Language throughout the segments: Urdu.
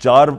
4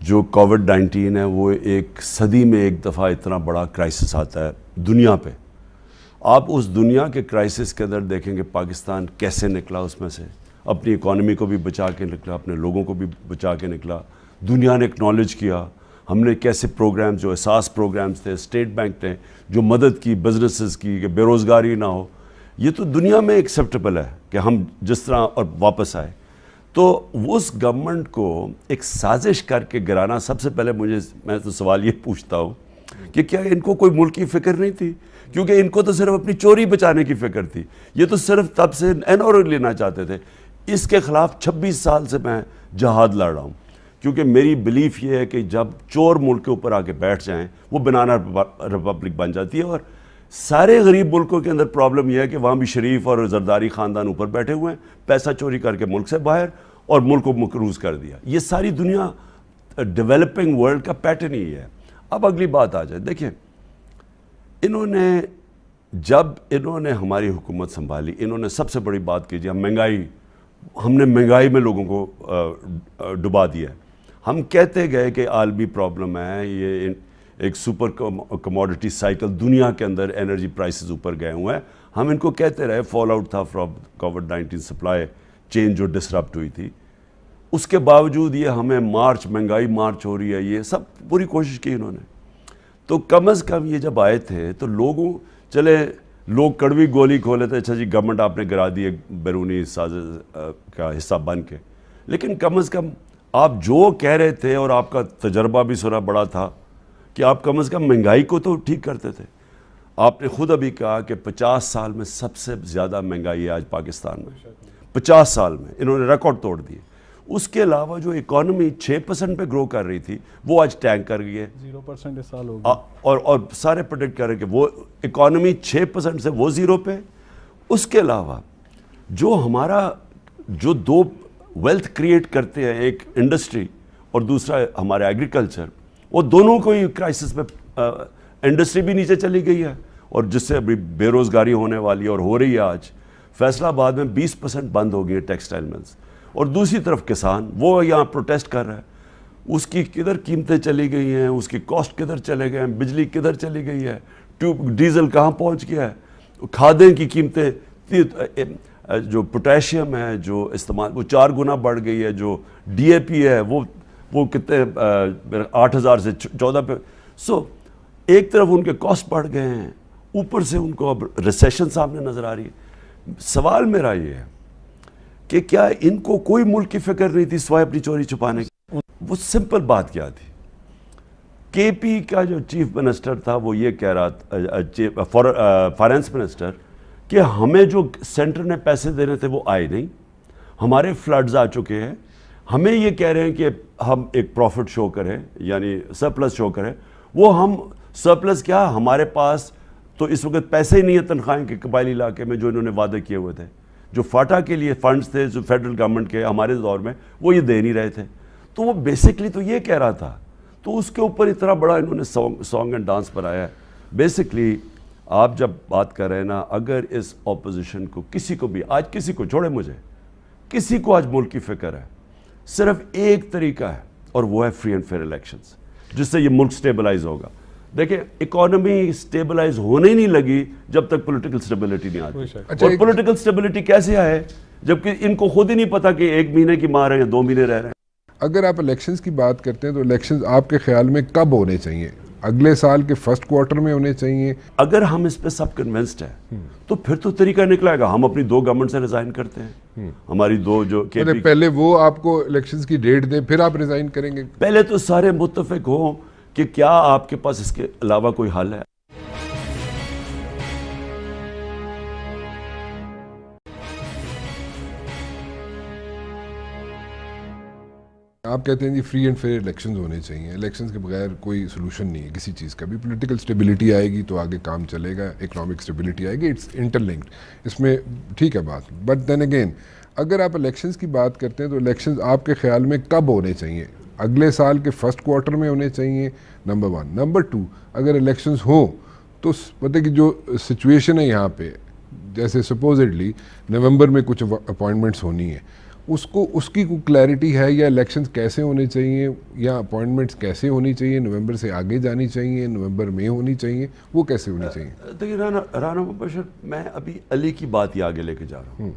جو کووڈ-19 ہے وہ ایک صدی میں ایک دفعہ اتنا بڑا کرائسس آتا ہے دنیا پہ. آپ اس دنیا کے کرائسس کے اندر دیکھیں کہ پاکستان کیسے نکلا اس میں سے, اپنی اکانومی کو بھی بچا کے نکلا, اپنے لوگوں کو بھی بچا کے نکلا. دنیا نے اکنالج کیا ہم نے کیسے پروگرامز, جو احساس پروگرامز تھے, اسٹیٹ بینک نے جو مدد کی بزنسز کی کہ بے روزگاری نہ ہو, یہ تو دنیا میں ایکسیپٹیبل ہے کہ ہم جس طرح اور واپس آئے. تو اس گورنمنٹ کو ایک سازش کر کے گرانا, سب سے پہلے میں تو سوال یہ پوچھتا ہوں کہ کیا ان کو کوئی ملک کی فکر نہیں تھی؟ کیونکہ ان کو تو صرف اپنی چوری بچانے کی فکر تھی. یہ تو صرف تب سے NRO لینا چاہتے تھے. اس کے خلاف 26 سال سے میں جہاد لڑ رہا ہوں, کیونکہ میری بلیف یہ ہے کہ جب چور ملک کے اوپر آ کے بیٹھ جائیں وہ بنانا ریپبلک بن جاتی ہے. اور سارے غریب ملکوں کے اندر پرابلم یہ ہے کہ وہاں بھی شریف اور زرداری خاندان اوپر بیٹھے ہوئے ہیں, پیسہ چوری کر کے ملک سے باہر اور ملک کو مقروض کر دیا. یہ ساری دنیا ڈیولپنگ ورلڈ کا پیٹرن ہی ہے. اب اگلی بات آ جائے, دیکھیں جب انہوں نے ہماری حکومت سنبھالی, انہوں نے سب سے بڑی بات کی ہم نے مہنگائی میں لوگوں کو ڈبا دیا ہے. ہم کہتے گئے کہ عالمی پرابلم ہے, یہ ایک سپر کموڈٹی سائیکل دنیا کے اندر انرجی پرائسز اوپر گئے ہوئے ہیں. ہم ان کو کہتے رہے, فال آؤٹ تھا فرام کووڈ-19 سپلائی چین جو ڈسرپٹ ہوئی تھی. اس کے باوجود یہ ہمیں مہنگائی مارچ ہو رہی ہے, یہ سب پوری کوشش کی انہوں نے. تو کم از کم یہ جب آئے تھے تو لوگ کڑوی گولی کھولے تھے, اچھا جی گورنمنٹ آپ نے گرا دی ایک بیرونی سازش کا حصہ بن کے, لیکن کم از کم آپ جو کہہ رہے تھے اور آپ کا تجربہ بھی سنا بڑا تھا کہ آپ کم از کم مہنگائی کو تو ٹھیک کرتے تھے. آپ نے خود ابھی کہا کہ 50 سال میں سب سے زیادہ مہنگائی ہے آج پاکستان میں. 50 سال میں انہوں نے ریکارڈ توڑ دیے. اس کے علاوہ جو اکانومی 6% پہ گرو کر رہی تھی وہ آج ٹینک کر گئی ہے, 0% اس سال ہو گیا. اور سارے پریڈکٹ کر رہے ہیں کہ وہ اکانومی 6% سے وہ 0 پہ. اس کے علاوہ جو دو ویلتھ کریٹ کرتے ہیں, ایک انڈسٹری اور دوسرا ہمارا ایگریکلچر, وہ دونوں کو ہی کرائسس پہ انڈسٹری بھی نیچے چلی گئی ہے, اور جس سے ابھی بے روزگاری ہونے والی ہے اور ہو رہی ہے. آج فیصل آباد میں 20% بند ہو گئی ہے ٹیکسٹائل ملز, اور دوسری طرف کسان وہ یہاں پروٹیسٹ کر رہا ہے. اس کی کدھر قیمتیں چلی گئی ہیں, اس کی کاسٹ کدھر چلے گئے ہیں, بجلی کدھر چلی گئی ہے, ڈیزل کہاں پہنچ گیا ہے, کھادیں کی قیمتیں, جو پوٹیشیم ہے جو استعمال وہ 4 گنا بڑھ گئی ہے, جو DAP ہے وہ کتنے 8,000 سے 14 پہ. سو ایک طرف ان کے کاسٹ بڑھ گئے ہیں, اوپر سے ان کو اب ریسیشن سامنے نظر آ رہی ہے. سوال میرا یہ ہے کہ کیا ان کو کوئی ملک کی فکر نہیں تھی سوائے اپنی چوری چھپانے کی؟ وہ سمپل بات کیا تھی. KP کا جو چیف منسٹر تھا وہ یہ کہہ رہا تھا, فائنانس منسٹر, کہ ہمیں جو سینٹر نے پیسے دینے تھے وہ آئے نہیں, ہمارے فلڈز آ چکے ہیں, ہمیں یہ کہہ رہے ہیں کہ ہم ایک پروفٹ شو کریں یعنی سرپلس شو کریں. وہ ہم سرپلس کیا, ہمارے پاس تو اس وقت پیسے ہی نہیں ہیں تنخواہیں کے قبائلی علاقے میں جو انہوں نے وعدے کیے ہوئے تھے, جو فاٹا کے لیے فنڈز تھے جو فیڈرل گورنمنٹ کے ہمارے دور میں وہ یہ دے نہیں رہے تھے. تو وہ بیسکلی تو یہ کہہ رہا تھا, تو اس کے اوپر اتنا بڑا انہوں نے سانگ اینڈ ڈانس بنایا ہے. بیسکلی آپ جب بات کر رہے ہیں نا, اگر اس اپوزیشن کو کسی کو بھی آج, کسی کو چھوڑے مجھے, کسی کو آج ملک کی فکر ہے, صرف ایک طریقہ ہے اور وہ ہے فری اینڈ فیئر الیکشنز, جس سے یہ ملک سٹیبلائز ہوگا. دیکھیں اکانومی سٹیبلائز ہونے ہی نہیں لگی جب تک پولیٹیکل سٹیبلٹی نہیں آتی. اور پولیٹیکل سٹیبلٹی کیسے آئے جبکہ ان کو خود ہی نہیں پتا کہ 1 مہینے کی مار ہے یا 2 مہینے رہ رہے ہیں. اگر آپ الیکشنز کی بات کرتے ہیں تو الیکشنز آپ کے خیال میں کب ہونے چاہیے؟ اگلے سال کے فرسٹ کوارٹر میں ہونے چاہیے؟ اگر ہم اس پہ سب کنونسڈ ہیں تو پھر تو طریقہ نکلائے گا, ہم اپنی 2 گورنمنٹ سے ریزائن کرتے ہیں, ہماری 2 جو پہلے وہ آپ کو الیکشنز کی ڈیٹ دیں پھر آپ ریزائن کریں گے. پہلے تو سارے متفق ہوں کہ کیا آپ کے پاس اس کے علاوہ کوئی حل ہے. آپ کہتے ہیں جی فری اینڈ فیئر الیکشنز ہونے چاہیے, الیکشنز کے بغیر کوئی سلوشن نہیں ہے کسی چیز کا بھی. پولیٹیکل سٹیبلٹی آئے گی تو آگے کام چلے گا, اکنامک سٹیبلٹی آئے گی, اٹس انٹر لنکڈ, اس میں ٹھیک ہے بات. بٹ دین اگین اگر آپ الیکشنز کی بات کرتے ہیں تو الیکشنز آپ کے خیال میں کب ہونے چاہیے؟ اگلے سال کے فرسٹ کوارٹر میں ہونے چاہیے, نمبر 1. نمبر 2, اگر الیکشنز ہوں تو پتہ کہ جو سچویشن ہے یہاں پہ, جیسے سپوزڈلی نومبر میں کچھ اپوائنٹمنٹس ہونی ہیں, اس کی کوئی کلیئرٹی ہے, یا الیکشنز کیسے ہونے چاہیے, یا اپوائنٹمنٹس کیسے ہونی چاہیے, نومبر سے آگے جانی چاہیے, نومبر میں ہونی چاہیے, وہ کیسے ہونی چاہیے؟ دیکھیے رانا مبشر, میں ابھی علی کی بات ہی آگے لے کے جا رہا ہوں.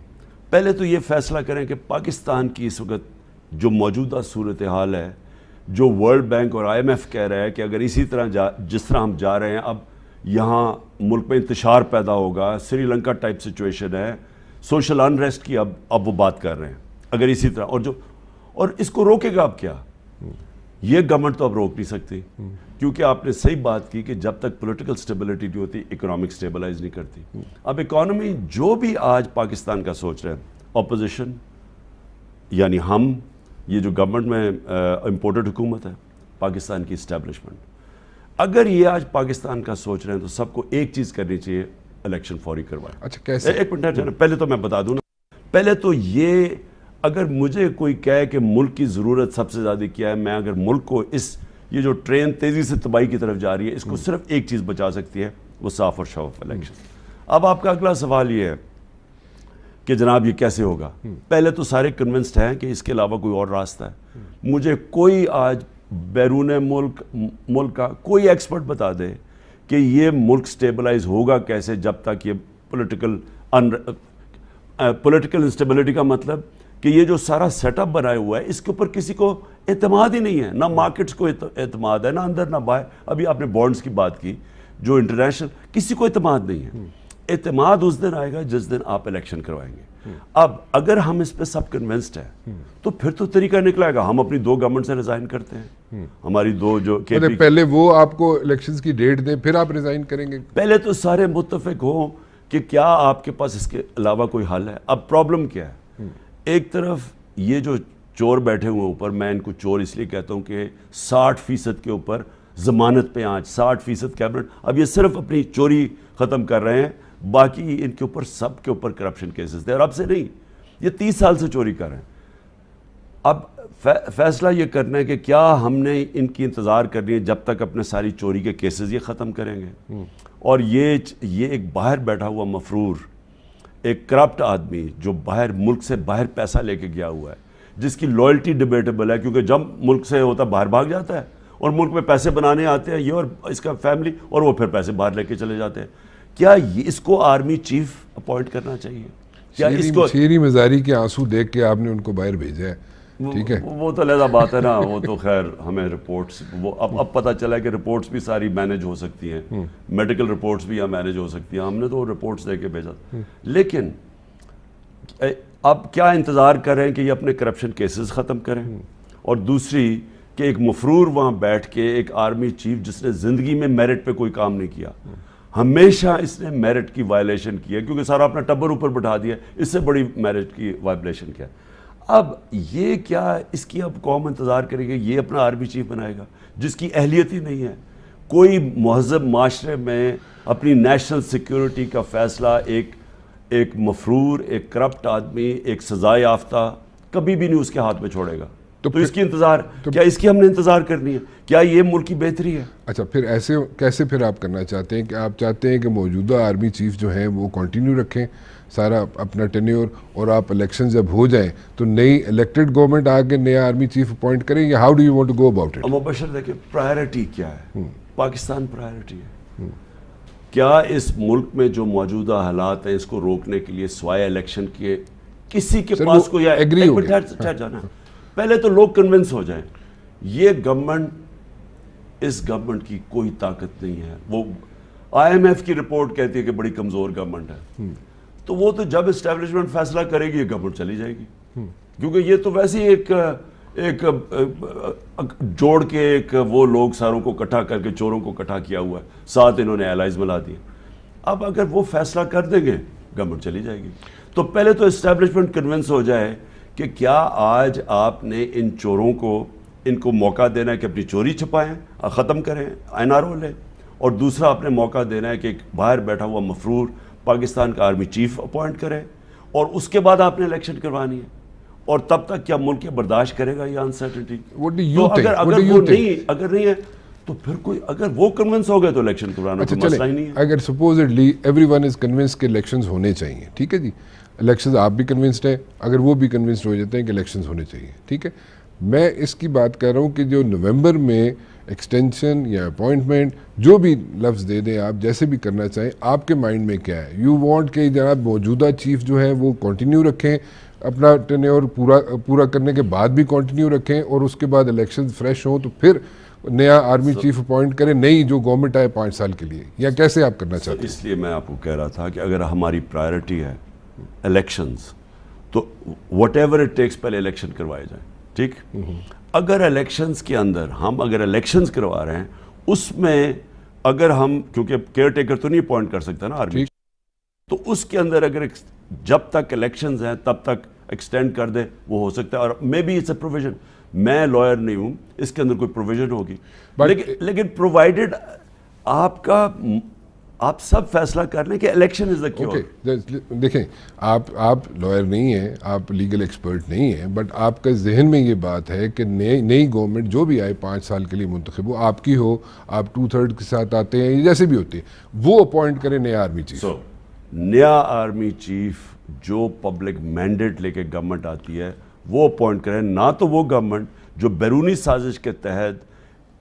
پہلے تو یہ فیصلہ کریں کہ پاکستان کی اس وقت جو موجودہ صورتحال ہے, جو ورلڈ بینک اور IMF کہہ رہا ہے کہ اگر اسی طرح جس طرح ہم جا رہے ہیں, اب یہاں ملک میں انتشار پیدا ہوگا, سری لنکا ٹائپ سچویشن ہے, سوشل انریسٹ کی اب وہ بات کر رہے ہیں اگر اسی طرح, اور اس کو روکے گا اب کیا؟ یہ گورنمنٹ تو اب روک نہیں سکتی, کیونکہ آپ نے صحیح بات کی کہ جب تک پولیٹیکل سٹیبلٹی نہیں ہوتی اکنامک سٹیبلائز نہیں کرتی. اب اکانومی جو بھی آج پاکستان کا سوچ رہے ہیں, اپوزیشن یعنی ہم, یہ جو گورنمنٹ میں امپورٹڈ حکومت ہے, پاکستان کی اسٹیبلشمنٹ, اگر یہ آج پاکستان کا سوچ رہے ہیں تو سب کو ایک چیز کرنی چاہیے, الیکشن فوری کروائیں. اچھا کیسے؟ ایک منٹ پہلے تو میں بتا دوں نا, پہلے تو یہ اگر مجھے کوئی کہے کہ ملک کی ضرورت سب سے زیادہ کیا ہے, میں اگر ملک کو یہ جو ٹرین تیزی سے تباہی کی طرف جا رہی ہے, اس کو صرف ایک چیز بچا سکتی ہے, وہ صاف اور شفاف الیکشن. اب آپ کا اگلا سوال یہ ہے کہ جناب یہ کیسے ہوگا؟ پہلے تو سارے کنونسڈ ہیں کہ اس کے علاوہ کوئی اور راستہ ہے. مجھے کوئی آج بیرون ملک کا کوئی ایکسپرٹ بتا دے کہ یہ ملک سٹیبلائز ہوگا کیسے جب تک یہ پولیٹیکل انسٹیبلٹی کا مطلب کہ یہ جو سارا سیٹ اپ بنایا ہوا ہے اس کے اوپر کسی کو اعتماد ہی نہیں ہے, نہ مارکیٹس کو اعتماد ہے, نہ اندر نہ باہر. ابھی آپ نے بانڈز کی بات کی, جو انٹرنیشنل, کسی کو اعتماد نہیں ہے. اعتماد اس دن آئے گا جس دن آپ الیکشن کروائیں گے. اب اگر ہم اس پہ سب کنونسڈ ہیں تو پھر تو طریقہ نکلائے گا, ہم اپنی 2 گورنمنٹ سے ریزائن کرتے ہیں, ہماری 2 جو پہلے وہ آپ کو الیکشنز کی ڈیٹ دیں پھر آپ ریزائن کریں گے. پہلے تو سارے متفق ہوں کہ کیا آپ کے پاس اس کے علاوہ کوئی حل ہے. اب پرابلم کیا ہے؟ ایک طرف یہ جو چور بیٹھے ہوئے اوپر, میں ان کو چور اس لیے کہتا ہوں کہ 60% کے اوپر ضمانت پہ آج 60% کیبنٹ, اب یہ صرف اپنی چوری ختم کر رہے ہیں, باقی ان کے اوپر سب کے اوپر کرپشن کیسز تھے, اور اب سے نہیں, یہ 30 سال سے چوری کر رہے ہیں. اب فیصلہ یہ کرنا ہے کہ کیا ہم نے ان کی انتظار کرنی ہے جب تک اپنے ساری چوری کے کیسز یہ ختم کریں گے, اور یہ ایک باہر بیٹھا ہوا مفرور, ایک کرپٹ آدمی جو باہر ملک سے باہر پیسہ لے کے گیا ہوا ہے, جس کی لائلٹی ڈیبیٹیبل ہے, کیونکہ جب ملک سے ہوتا باہر بھاگ جاتا ہے اور ملک میں پیسے بنانے آتے ہیں یہ اور اس کا فیملی, اور وہ پھر پیسے باہر لے کے چلے جاتے ہیں. کیا اس کو آرمی چیف اپوائنٹ کرنا چاہیے؟ کیا اس کو شیری مزاری کے آنسو دیکھ کے آپ نے ان کو باہر بھیجا ہے؟ ٹھیک ہے, وہ تو علیحدہ بات ہے نا, وہ تو خیر ہمیں رپورٹس, وہ اب پتہ چلا ہے کہ رپورٹس بھی ساری مینیج ہو سکتی ہیں, میڈیکل رپورٹس بھی مینیج ہو سکتی ہیں, ہم نے تو رپورٹس دے کے بھیجا. لیکن اب کیا انتظار کر رہے ہیں کہ یہ اپنے کرپشن کیسز ختم کریں, اور دوسری کہ ایک مفرور وہاں بیٹھ کے, ایک آرمی چیف جس نے زندگی میں میرٹ پہ کوئی کام نہیں کیا, ہمیشہ اس نے میرٹ کی وائلیشن کی ہے, کیونکہ سارا اپنا ٹبر اوپر بٹھا دیا, اس سے بڑی میرٹ کی وائلیشن کیا. اب یہ کیا, اس کی اب قوم انتظار کرے گی, یہ اپنا آرمی چیف بنائے گا جس کی اہلیت ہی نہیں ہے. کوئی مہذب معاشرے میں اپنی نیشنل سیکیورٹی کا فیصلہ ایک مفرور, ایک کرپٹ آدمی, ایک سزا یافتہ کبھی بھی نہیں اس کے ہاتھ میں چھوڑے گا. تو اس کی انتظار, کیا اس کی ہم نے انتظار کرنی ہے؟ کیا یہ ملک کی بہتری ہے؟ اچھا پھر ایسے کیسے پھر آپ کرنا چاہتے ہیں کہ آپ چاہتے ہیں کہ موجودہ آرمی چیف جو ہیں وہ کنٹینیو رکھیں سارا اپنا ٹینیور, اور آپ الیکشن جب ہو جائیں تو نئی الیکٹڈ گورنمنٹ آگے نیا آرمی چیف اپوائنٹ کریں, یا how do you want to go about it? Mubashir دیکھیں, پرائرٹی کیا ہے؟ پاکستان پرائرٹی ہے. کیا اس ملک میں جو موجودہ حالات ہیں اس کو روکنے کے لیے سوائے الیکشن کے کسی کے پاس کوئی ایگری ہو گیا؟ جانا, پہلے تو لوگ کنونس ہو جائیں یہ گورنمنٹ, اس گورنمنٹ کی کوئی طاقت نہیں ہے. وہ IMF کی رپورٹ کہتی ہے کہ بڑی کمزور گورنمنٹ ہے, تو وہ تو جب اسٹیبلشمنٹ فیصلہ کرے گی یہ گورنمنٹ چلی جائے گی, کیونکہ یہ تو ویسے ہی ایک جوڑ کے ایک وہ لوگ ساروں کو اکٹھا کر کے چوروں کو اکٹھا کیا ہوا ہے, ساتھ انہوں نے الائز ملا دیے. اب اگر وہ فیصلہ کر دیں گے گورنمنٹ چلی جائے گی. تو پہلے تو اسٹیبلشمنٹ کنونس ہو جائے کہ کیا آج آپ نے ان چوروں کو, ان کو موقع دینا ہے کہ اپنی چوری چھپائیں, ختم کریں, NRO لیں, اور دوسرا آپ نے موقع دینا ہے کہ ایک باہر بیٹھا ہوا مفرور پاکستان کا آرمی چیف اپوائنٹ کرے, اور اس کے بعد آپ نے الیکشن کروانی ہے. اور تب تک کیا ملک برداشت کرے گا یہ انسرٹنٹی؟ اگر نہیں ہے تو پھر کوئی اگر وہ کنونس ہو گئے تو الیکشن کرانا اچھا کوئی مسئلہ ہی چلیں، نہیں ہے. اگر سپوزڈلی ایوری ون از کنونس کہ الیکشنز ہونے چاہیے، ٹھیک ہے جی، الیکشنز آپ بھی کنونسڈ ہیں، اگر وہ بھی کنونسڈ ہو جاتے ہیں کہ الیکشنز ہونے چاہیے، ٹھیک ہے، میں اس کی بات کر رہا ہوں کہ جو نومبر میں ایکسٹینشن یا اپوائنٹمنٹ جو بھی لفظ دے دیں آپ، جیسے بھی کرنا چاہیں، آپ کے مائنڈ میں کیا ہے؟ یو وانٹ کہ جناب موجودہ چیف جو ہے وہ کنٹینیو رکھیں اپنا ٹینیور پورا کرنے کے بعد بھی کنٹینیو رکھیں، اور اس کے بعد الیکشن فریش ہوں تو پھر نیا آرمی چیف اپوائنٹ کریں، نئی جو گورنمنٹ آئے 5 سال کے لیے، یا کیسے آپ کرنا چاہتے ہیں؟ اس لیے میں آپ کو کہہ رہا تھا کہ اگر ہماری پرائرٹی ہے الیکشنز تو وٹ ایور اٹ ٹیکس پہلے الیکشن کروائے جائیں، ٹھیک. اگر الیکشنز کے اندر ہم اگر الیکشنز کروا رہے ہیں اس میں اگر ہم کیونکہ کیئر ٹیکر تو نہیں اپوائنٹ کر سکتا نا آرمی، تو اس کے اندر اگر جب تک الیکشنز ہیں تب تک ایکسٹینڈ کر دے وہ ہو سکتا ہے. اور maybe it's a provision, میں لائر نہیں ہوں، اس کے اندر کوئی پروویژن ہوگی، لیکن پرووائڈڈ آپ سب فیصلہ کر لیں کہ الیکشن از دا کیور. دیکھیں آپ لائر نہیں ہیں، آپ لیگل ایکسپرٹ نہیں ہیں، بٹ آپ کا ذہن میں یہ بات ہے کہ نئی گورنمنٹ جو بھی آئے 5 سال کے لیے منتخب ہو، آپ کی ہو، آپ 2/3 کے ساتھ آتے ہیں جیسے بھی ہوتے ہیں، وہ اپوائنٹ کریں نیا آرمی چیف. نیا آرمی چیف جو پبلک مینڈیٹ لے کے گورنمنٹ آتی ہے وہ اپوائنٹ کریں، نہ تو وہ گورنمنٹ جو بیرونی سازش کے تحت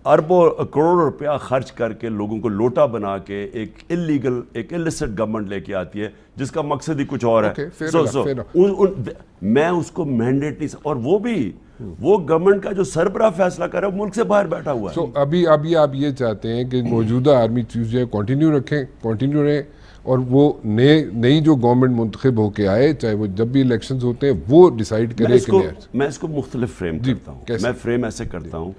اربوں کروڑوں روپیہ خرچ کر کے لوگوں کو لوٹا بنا کے ایک انلیگل ایک illicit گورنمنٹ لے کے آتی ہے جس کا مقصد ہی کچھ اور ہے. میں اس کو مینڈیٹ نہیں، اور وہ بھی وہ گورنمنٹ کا جو سربراہ فیصلہ کر رہا ہے وہ ملک سے باہر بیٹھا ہوا ہے. ابھی آپ یہ چاہتے ہیں کہ موجودہ آرمی چیف جو ہے کنٹینیو رہیں، اور وہ نئی جو گورنمنٹ منتخب ہو کے آئے، چاہے وہ جب بھی الیکشنز ہوتے ہیں، وہ ڈیسائیڈ کرے کہ میں اس کو مختلف فریم کرتا ہوں. میں فریم ایسے کرتا ہوں،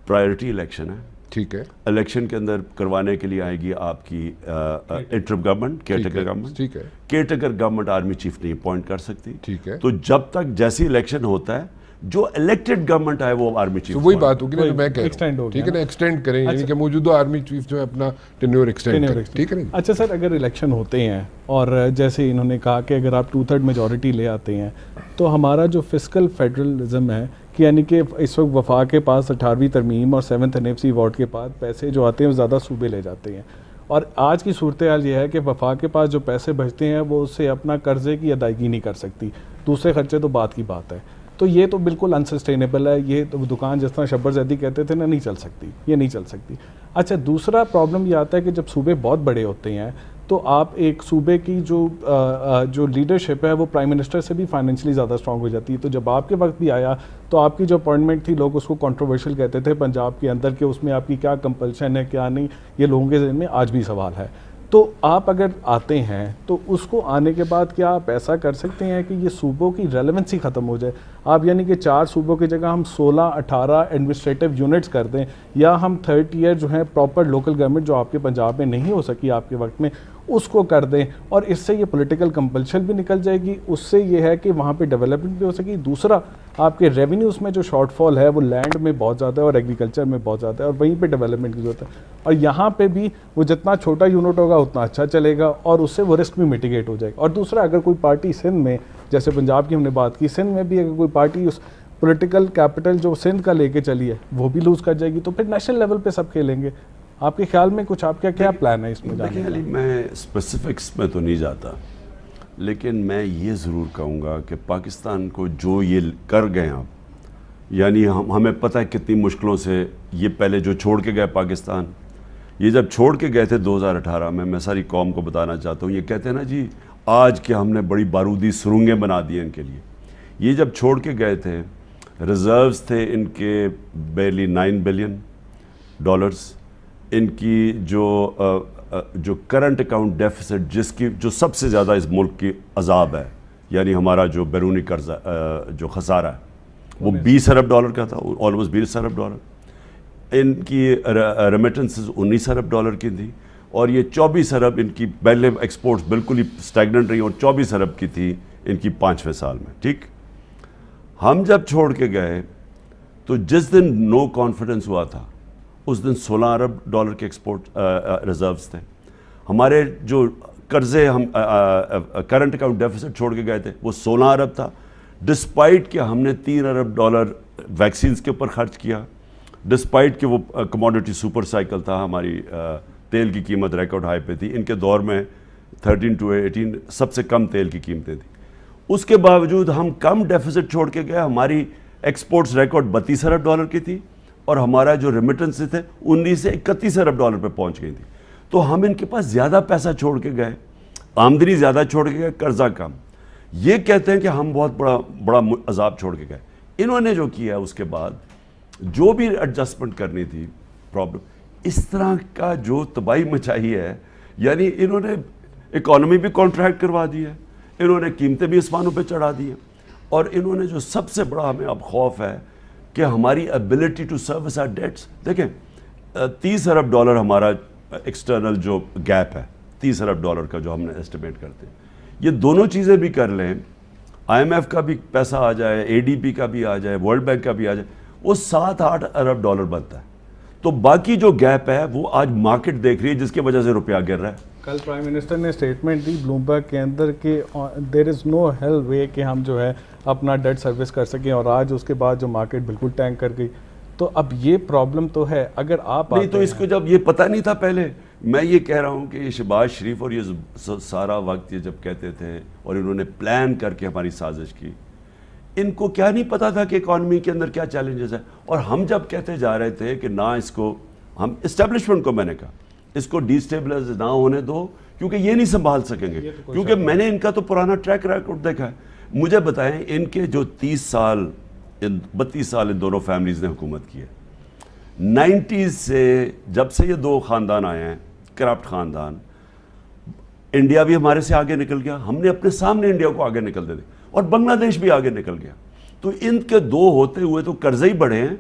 پرائرٹی الیکشن ہے، ٹھیک ہے، الیکشن کے اندر کروانے کے لیے آئے گی آپ کی interim government, care taker government. ٹھیک ہے، care taker government army chief نہیں اپوائنٹ کر سکتی. ٹھیک ہے، تو جب تک جیسی الیکشن ہوتا ہے جو الیکٹڈ گورنمنٹ ہے وہ آرمی چیف. وہی بات ہوگی نا جو میں کہہ رہا ہوں، ٹھیک ہے نا، ایکسٹینڈ کریں، یعنی کہ موجودہ آرمی چیف جو ہے اپنا ٹینیور ایکسٹینڈ کریں، ٹھیک ہے نا. اچھا سر، اگر الیکشن ہوتے ہیں اور جیسے انہوں نے کہا کہ اگر آپ 2/3 میجورٹی لے آتے ہیں تو ہمارا جو فسکل فیڈرلزم ہے کہ یعنی کہ اس وقت وفاق کے پاس 18ویں ترمیم اور 7th NFC ایوارڈ کے بعد پیسے جو آتے ہیں وہ زیادہ صوبے لے جاتے ہیں، اور آج کی صورتحال یہ ہے کہ وفاق کے پاس جو پیسے بچتے ہیں وہ اس سے اپنا قرضے کی ادائیگی نہیں کر سکتی، دوسرے خرچے تو بات کی بات ہے. تو یہ تو بالکل انسسٹینیبل ہے، یہ تو دکان جس طرح شبر زیدی کہتے تھے نا، نہیں چل سکتی، یہ نہیں چل سکتی. اچھا، دوسرا پرابلم یہ آتا ہے کہ جب صوبے بہت بڑے ہوتے ہیں تو آپ ایک صوبے کی جو لیڈرشپ ہے وہ پرائم منسٹر سے بھی فائنینشلی زیادہ اسٹرانگ ہو جاتی ہے. تو جب آپ کے وقت بھی آیا تو آپ کی جو اپوائنٹمنٹ تھی، لوگ اس کو کنٹروورشل کہتے تھے پنجاب کے اندر کہ اس میں آپ کی کیا کمپلشن ہے کیا نہیں، یہ لوگوں کے ذہن میں آج بھی سوال ہے. تو آپ اگر آتے ہیں تو اس کو آنے کے بعد کیا آپ ایسا کر سکتے ہیں کہ یہ صوبوں کی ریلیونسی ختم ہو جائے؟ آپ یعنی کہ 4 صوبوں کی جگہ ہم 16-18 ایڈمنسٹریٹو یونٹس کر دیں، یا ہم 3rd tier جو ہیں پراپر لوکل گورنمنٹ جو آپ کے پنجاب میں نہیں ہو سکی آپ کے وقت میں، اس کو کر دیں، اور اس سے یہ پولیٹیکل کمپلشن بھی نکل جائے گی، اس سے یہ ہے کہ وہاں پہ ڈیولپمنٹ بھی ہو سکے. دوسرا، آپ کے ریونیوز میں جو شارٹ فال ہے وہ لینڈ میں بہت زیادہ ہے اور ایگریکلچر میں بہت زیادہ ہے، اور وہیں پہ ڈیولپمنٹ کی ضرورت ہے. اور یہاں پہ بھی وہ جتنا چھوٹا یونٹ ہوگا اتنا اچھا چلے گا اور اس سے وہ رسک بھی میٹیگیٹ ہو جائے گا. اور دوسرا، اگر کوئی پارٹی سندھ میں، جیسے پنجاب کی ہم نے بات کی، سندھ میں بھی اگر کوئی پارٹی اس پولیٹیکل کیپٹل جو سندھ کا لے کے چلی ہے وہ بھی لوز کر جائے گی، تو پھر نیشنل لیول پہ سب کھیلیں گے. آپ کے خیال میں کچھ آپ کا کیا پلان ہے اس میں جانے کا؟ میں اسپیسیفکس میں تو نہیں جاتا، لیکن میں یہ ضرور کہوں گا کہ پاکستان کو جو یہ کر گئے آپ، یعنی ہمیں پتہ ہے کتنی مشکلوں سے یہ پہلے جو چھوڑ کے گئے پاکستان، یہ جب چھوڑ کے گئے تھے 2018 میں ساری قوم کو بتانا چاہتا ہوں، یہ کہتے ہیں نا جی آج کے ہم نے بڑی بارودی سرنگیں بنا دی ہیں ان کے لیے. یہ جب چھوڑ کے گئے تھے، ریزروز تھے ان کے بیرلی $9 بلین، ان کی جو کرنٹ اکاؤنٹ ڈیفیسٹ جس کی جو سب سے زیادہ اس ملک کی عذاب ہے، یعنی ہمارا جو بیرونی قرضہ جو خسارہ ہے وہ $20 ارب کا تھا، آلموسٹ $20 ارب. ان کی ریمیٹنسز $19 ارب کی تھی، اور یہ 24 ارب ان کی پہلے ایکسپورٹس بالکل ہی اسٹیگننٹ رہی، اور 24 ارب کی تھی ان کی 5ویں سال میں. ٹھیک، ہم جب چھوڑ کے گئے تو جس دن نو کانفیڈنس ہوا تھا اس دن $16 ارب کے ایکسپورٹ ریزروز تھے. ہمارے جو قرضے ہم کرنٹ اکاؤنٹ ڈیفیسٹ چھوڑ کے گئے تھے وہ 16 ارب تھا، ڈسپائٹ کہ ہم نے $3 ارب ویکسینز کے اوپر خرچ کیا، ڈسپائٹ کہ وہ کموڈٹی سپر سائیکل تھا, ہماری تیل کی قیمت ریکارڈ ہائی پہ تھی, ان کے دور میں 13 to 18 سب سے کم تیل کی قیمتیں تھیں, اس کے باوجود ہم کم ڈیفیسٹ چھوڑ کے گئے. ہماری ایکسپورٹس ریکارڈ $32 ارب کی تھی اور ہمارا جو ریمیٹنس تھے 19 سے $31 ارب پہ پہنچ گئی تھی. تو ہم ان کے پاس زیادہ پیسہ چھوڑ کے گئے, آمدنی زیادہ چھوڑ کے گئے, قرضہ کم. یہ کہتے ہیں کہ ہم بہت بڑا عذاب چھوڑ کے گئے. انہوں نے جو کیا اس کے بعد جو بھی ایڈجسٹمنٹ کرنی تھی پرابلم, اس طرح کا جو تباہی مچائی ہے, یعنی انہوں نے اکانومی بھی کانٹریکٹ کروا دی ہے, انہوں نے قیمتیں بھی آسمانوں پہ چڑھا دی ہیں, اور انہوں نے جو سب سے بڑا ہمیں اب خوف ہے کہ ہماری ability to service our debts. دیکھیں $30 ارب ہمارا ایکسٹرنل جو گیپ ہے, $30 ارب کا جو ہم نے ایسٹیمیٹ کرتے ہیں, یہ دونوں چیزیں بھی کر لیں, IMF کا بھی پیسہ آ جائے, ADB کا بھی آ جائے, ورلڈ بینک کا بھی آ جائے, وہ $7-8 ارب بنتا ہے. تو باقی جو گیپ ہے وہ آج مارکیٹ دیکھ رہی ہے, جس کی وجہ سے روپیہ گر رہا ہے. کل پرائم منسٹر نے اسٹیٹمنٹ دی بلومبرگ کے اندر کہ دیر از نو ہیل وے کہ ہم جو ہے اپنا ڈیٹ سروس کر سکیں, اور آج اس کے بعد جو مارکیٹ بالکل ٹینک کر گئی. تو اب یہ پرابلم تو ہے. اگر آپ نہیں تو اس کو جب یہ پتہ نہیں تھا پہلے, میں یہ کہہ رہا ہوں کہ یہ شہباز شریف اور یہ سارا وقت یہ جب کہتے تھے اور انہوں نے پلان کر کے ہماری سازش کی, ان کو کیا نہیں پتا تھا کہ اکانومی کے اندر کیا چیلنجز ہیں. اور ہم جب کہتے جا رہے تھے کہ نہ اس کو, ہم اسٹیبلشمنٹ کو میں نے کہا اس کو ڈی اسٹیبلائز نہ ہونے دو, کیونکہ یہ نہیں سنبھال سکیں گے, کیونکہ میں نے ان کا تو پرانا ٹریک ریکارڈ دیکھا ہے. مجھے بتائیں ان کے جو 32 سال ان دونوں فیملیز نے حکومت کی ہے, 90s سے جب سے یہ دو خاندان آئے ہیں, کرپٹ خاندان, انڈیا بھی ہمارے سے آگے نکل گیا, ہم نے اپنے سامنے انڈیا کو آگے نکل دے دی, اور بنگلہ دیش بھی آگے نکل گیا. تو ان کے دو ہوتے ہوئے تو قرضے ہی بڑھے ہیں,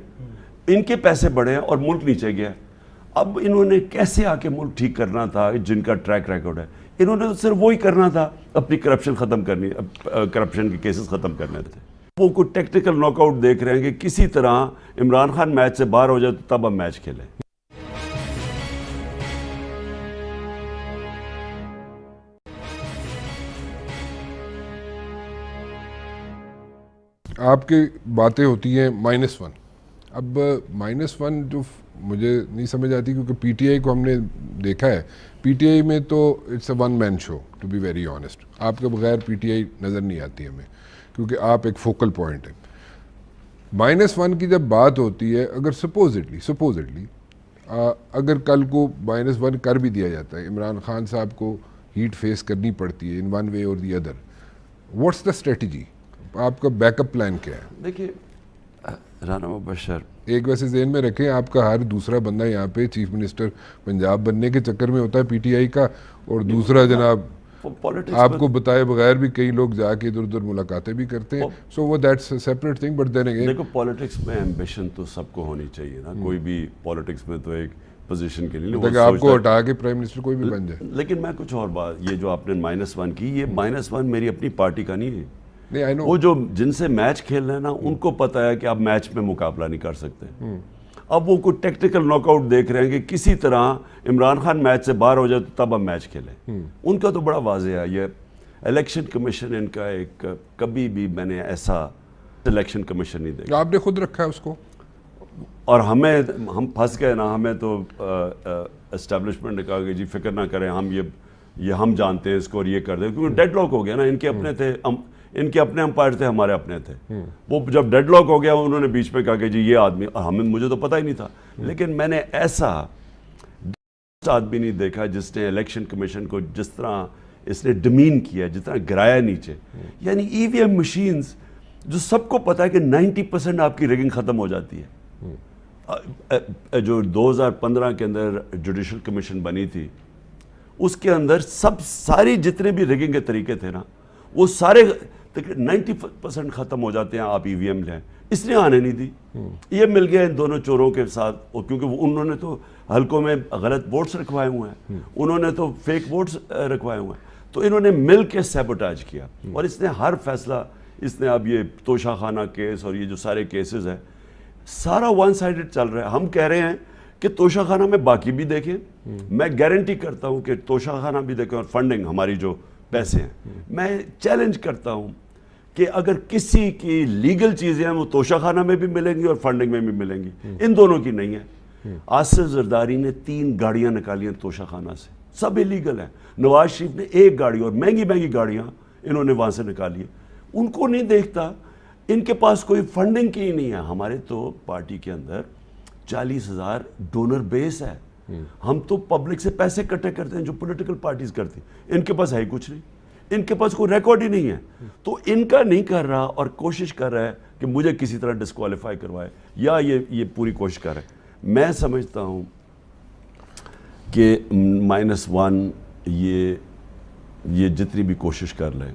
ان کے پیسے بڑھے ہیں اور ملک نیچے گیا. اب انہوں نے کیسے آ کے ملک ٹھیک کرنا تھا, جن کا ٹریک ریکارڈ ہے, انہوں نے صرف وہی کرنا تھا, اپنی کرپشن ختم کرنی, کرپشن کے کیسز ختم کرنے تھے. وہ کوئی ٹیکٹیکل ناک آؤٹ دیکھ رہے ہیں کہ کسی طرح عمران خان میچ سے باہر ہو جائے تو تب ہم میچ کھیلیں. آپ کی باتیں ہوتی ہیں -1. اب -1 جو مجھے نہیں سمجھ آتی, کیونکہ پی ٹی آئی کو ہم نے دیکھا ہے, پی ٹی آئی میں تو it's a one man show, to be very honest. آپ کے بغیر پی ٹی آئی نظر نہیں آتی ہمیں, کیونکہ آپ ایک فوکل پوائنٹ ہیں. -1 کی جب بات ہوتی ہے, اگر سپوزڈلی اگر کل کو -1 کر بھی دیا جاتا ہے, عمران خان صاحب کو ہیٹ فیس کرنی پڑتی ہے ان ون وے اور the other, what's the strategy, آپ کا بیک اپ پلان کیا ہے؟ دیکھیے رانا مبشر, ایک ویسے ذہن میں رکھیں, آپ کا ہر دوسرا بندہ یہاں پہ چیف منسٹر پنجاب بننے کے چکر میں ہوتا ہے پی ٹی آئی کا, اور دوسرا جناب آپ کو بتائے بغیر بھی کئی لوگ جا کے ادھر ادھر ملاقاتیں بھی کرتے ہیں. سو وہ that's a separate thing, but then again دیکھو پالیٹکس میں ایمبیشن تو سب کو ہونی چاہیے نا, کوئی بھی پالیٹکس میں تو ایک پوزیشن کے لیے آپ کو ہٹا کے پرائم منسٹر کوئی بھی بن جائے. لیکن میں کچھ اور بات, یہ جو آپ نے -1 کی, یہ -1 میری اپنی پارٹی کا نہیں ہے. وہ جو جن سے میچ کھیل رہے ہیں نا, ان کو پتا ہے کہ آپ میچ میں مقابلہ نہیں کر سکتے. اب وہ کوئی ٹیکٹیکل ناک آؤٹ دیکھ رہے ہیں کہ کسی طرح عمران خان میچ سے باہر ہو جائے تو تب ہم میچ کھیلیں. ان کا تو بڑا واضح ہے. یہ الیکشن کمیشن ان کا ایک, کبھی بھی میں نے ایسا الیکشن کمیشن نہیں دیکھا. آپ نے خود رکھا ہے اس کو, اور ہم پھنس گئے نا. ہمیں تو اسٹیبلشمنٹ نے کہا کہ جی فکر نہ کریں, ہم یہ ہم جانتے ہیں اس کو, اور یہ کر دیں, کیونکہ ڈیڈ لاک ہو گیا نا. ان کے اپنے تھے, ان کے اپنے امپائر تھے, ہمارے اپنے تھے. وہ جب ڈیڈ لاک ہو گیا, انہوں نے بیچ میں کہا کہ جی یہ آدمی, مجھے تو پتہ ہی نہیں تھا, لیکن میں نے ایسا آدمی نہیں دیکھا جس نے الیکشن کمیشن کو جس طرح اس نے ڈمین کیا, جس طرح گرایا نیچے. یعنی ای وی ایم مشینز جو سب کو پتا ہے کہ 90% آپ کی ریگنگ ختم ہو جاتی ہے. جو 2015 کے اندر جوڈیشل کمیشن بنی تھی, اس کے اندر ساری جتنے بھی ریگنگ کے طریقے تھے نا, وہ سارے 90% ختم ہو جاتے ہیں. آپ ای وی ایم لیں, اس نے آنے نہیں دی. یہ مل گیا ان دونوں چوروں کے ساتھ, کیونکہ انہوں نے تو حلقوں میں غلط ووٹس رکھوائے ہوئے ہیں, انہوں نے تو فیک ووٹس رکھوائے ہوئے ہیں. تو انہوں نے مل کے سیبوٹاج کیا, اور اس نے ہر فیصلہ, اس نے اب یہ توشہ خانہ کیس اور یہ جو سارے کیسز ہیں, سارا ون سائیڈڈ چل رہا ہے. ہم کہہ رہے ہیں کہ توشہ خانہ میں باقی بھی دیکھیں, میں گارنٹی کرتا ہوں کہ توشہ خانہ بھی دیکھیں, اور فنڈنگ ہماری جو پیسے ہیں, میں چیلنج کرتا ہوں کہ اگر کسی کی لیگل چیزیں ہیں وہ توشہ خانہ میں بھی ملیں گی اور فنڈنگ میں بھی ملیں گی, ان دونوں کی نہیں ہے. آصف زرداری نے 3 گاڑیاں نکالی ہیں توشہ خانہ سے, سب الیگل ہیں. نواز شریف نے 1 گاڑی, اور مہنگی مہنگی گاڑیاں انہوں نے وہاں سے نکالی ہیں. ان کو نہیں دیکھتا, ان کے پاس کوئی فنڈنگ کی نہیں ہے. ہمارے تو پارٹی کے اندر 40,000 ڈونر بیس ہے. ہم تو پبلک سے پیسے اکٹھے کرتے ہیں جو پولیٹیکل پارٹیز کرتی ہیں. ان کے پاس ہے کچھ نہیں, ان کے پاس کوئی ریکارڈ ہی نہیں ہے. تو ان کا نہیں کر رہا اور کوشش کر رہا ہے کہ مجھے کسی طرح ڈسکوالیفائی کروائے, یا یہ پوری کوشش کر رہا ہے. میں سمجھتا ہوں کہ -1 یہ جتنی بھی کوشش کر لیں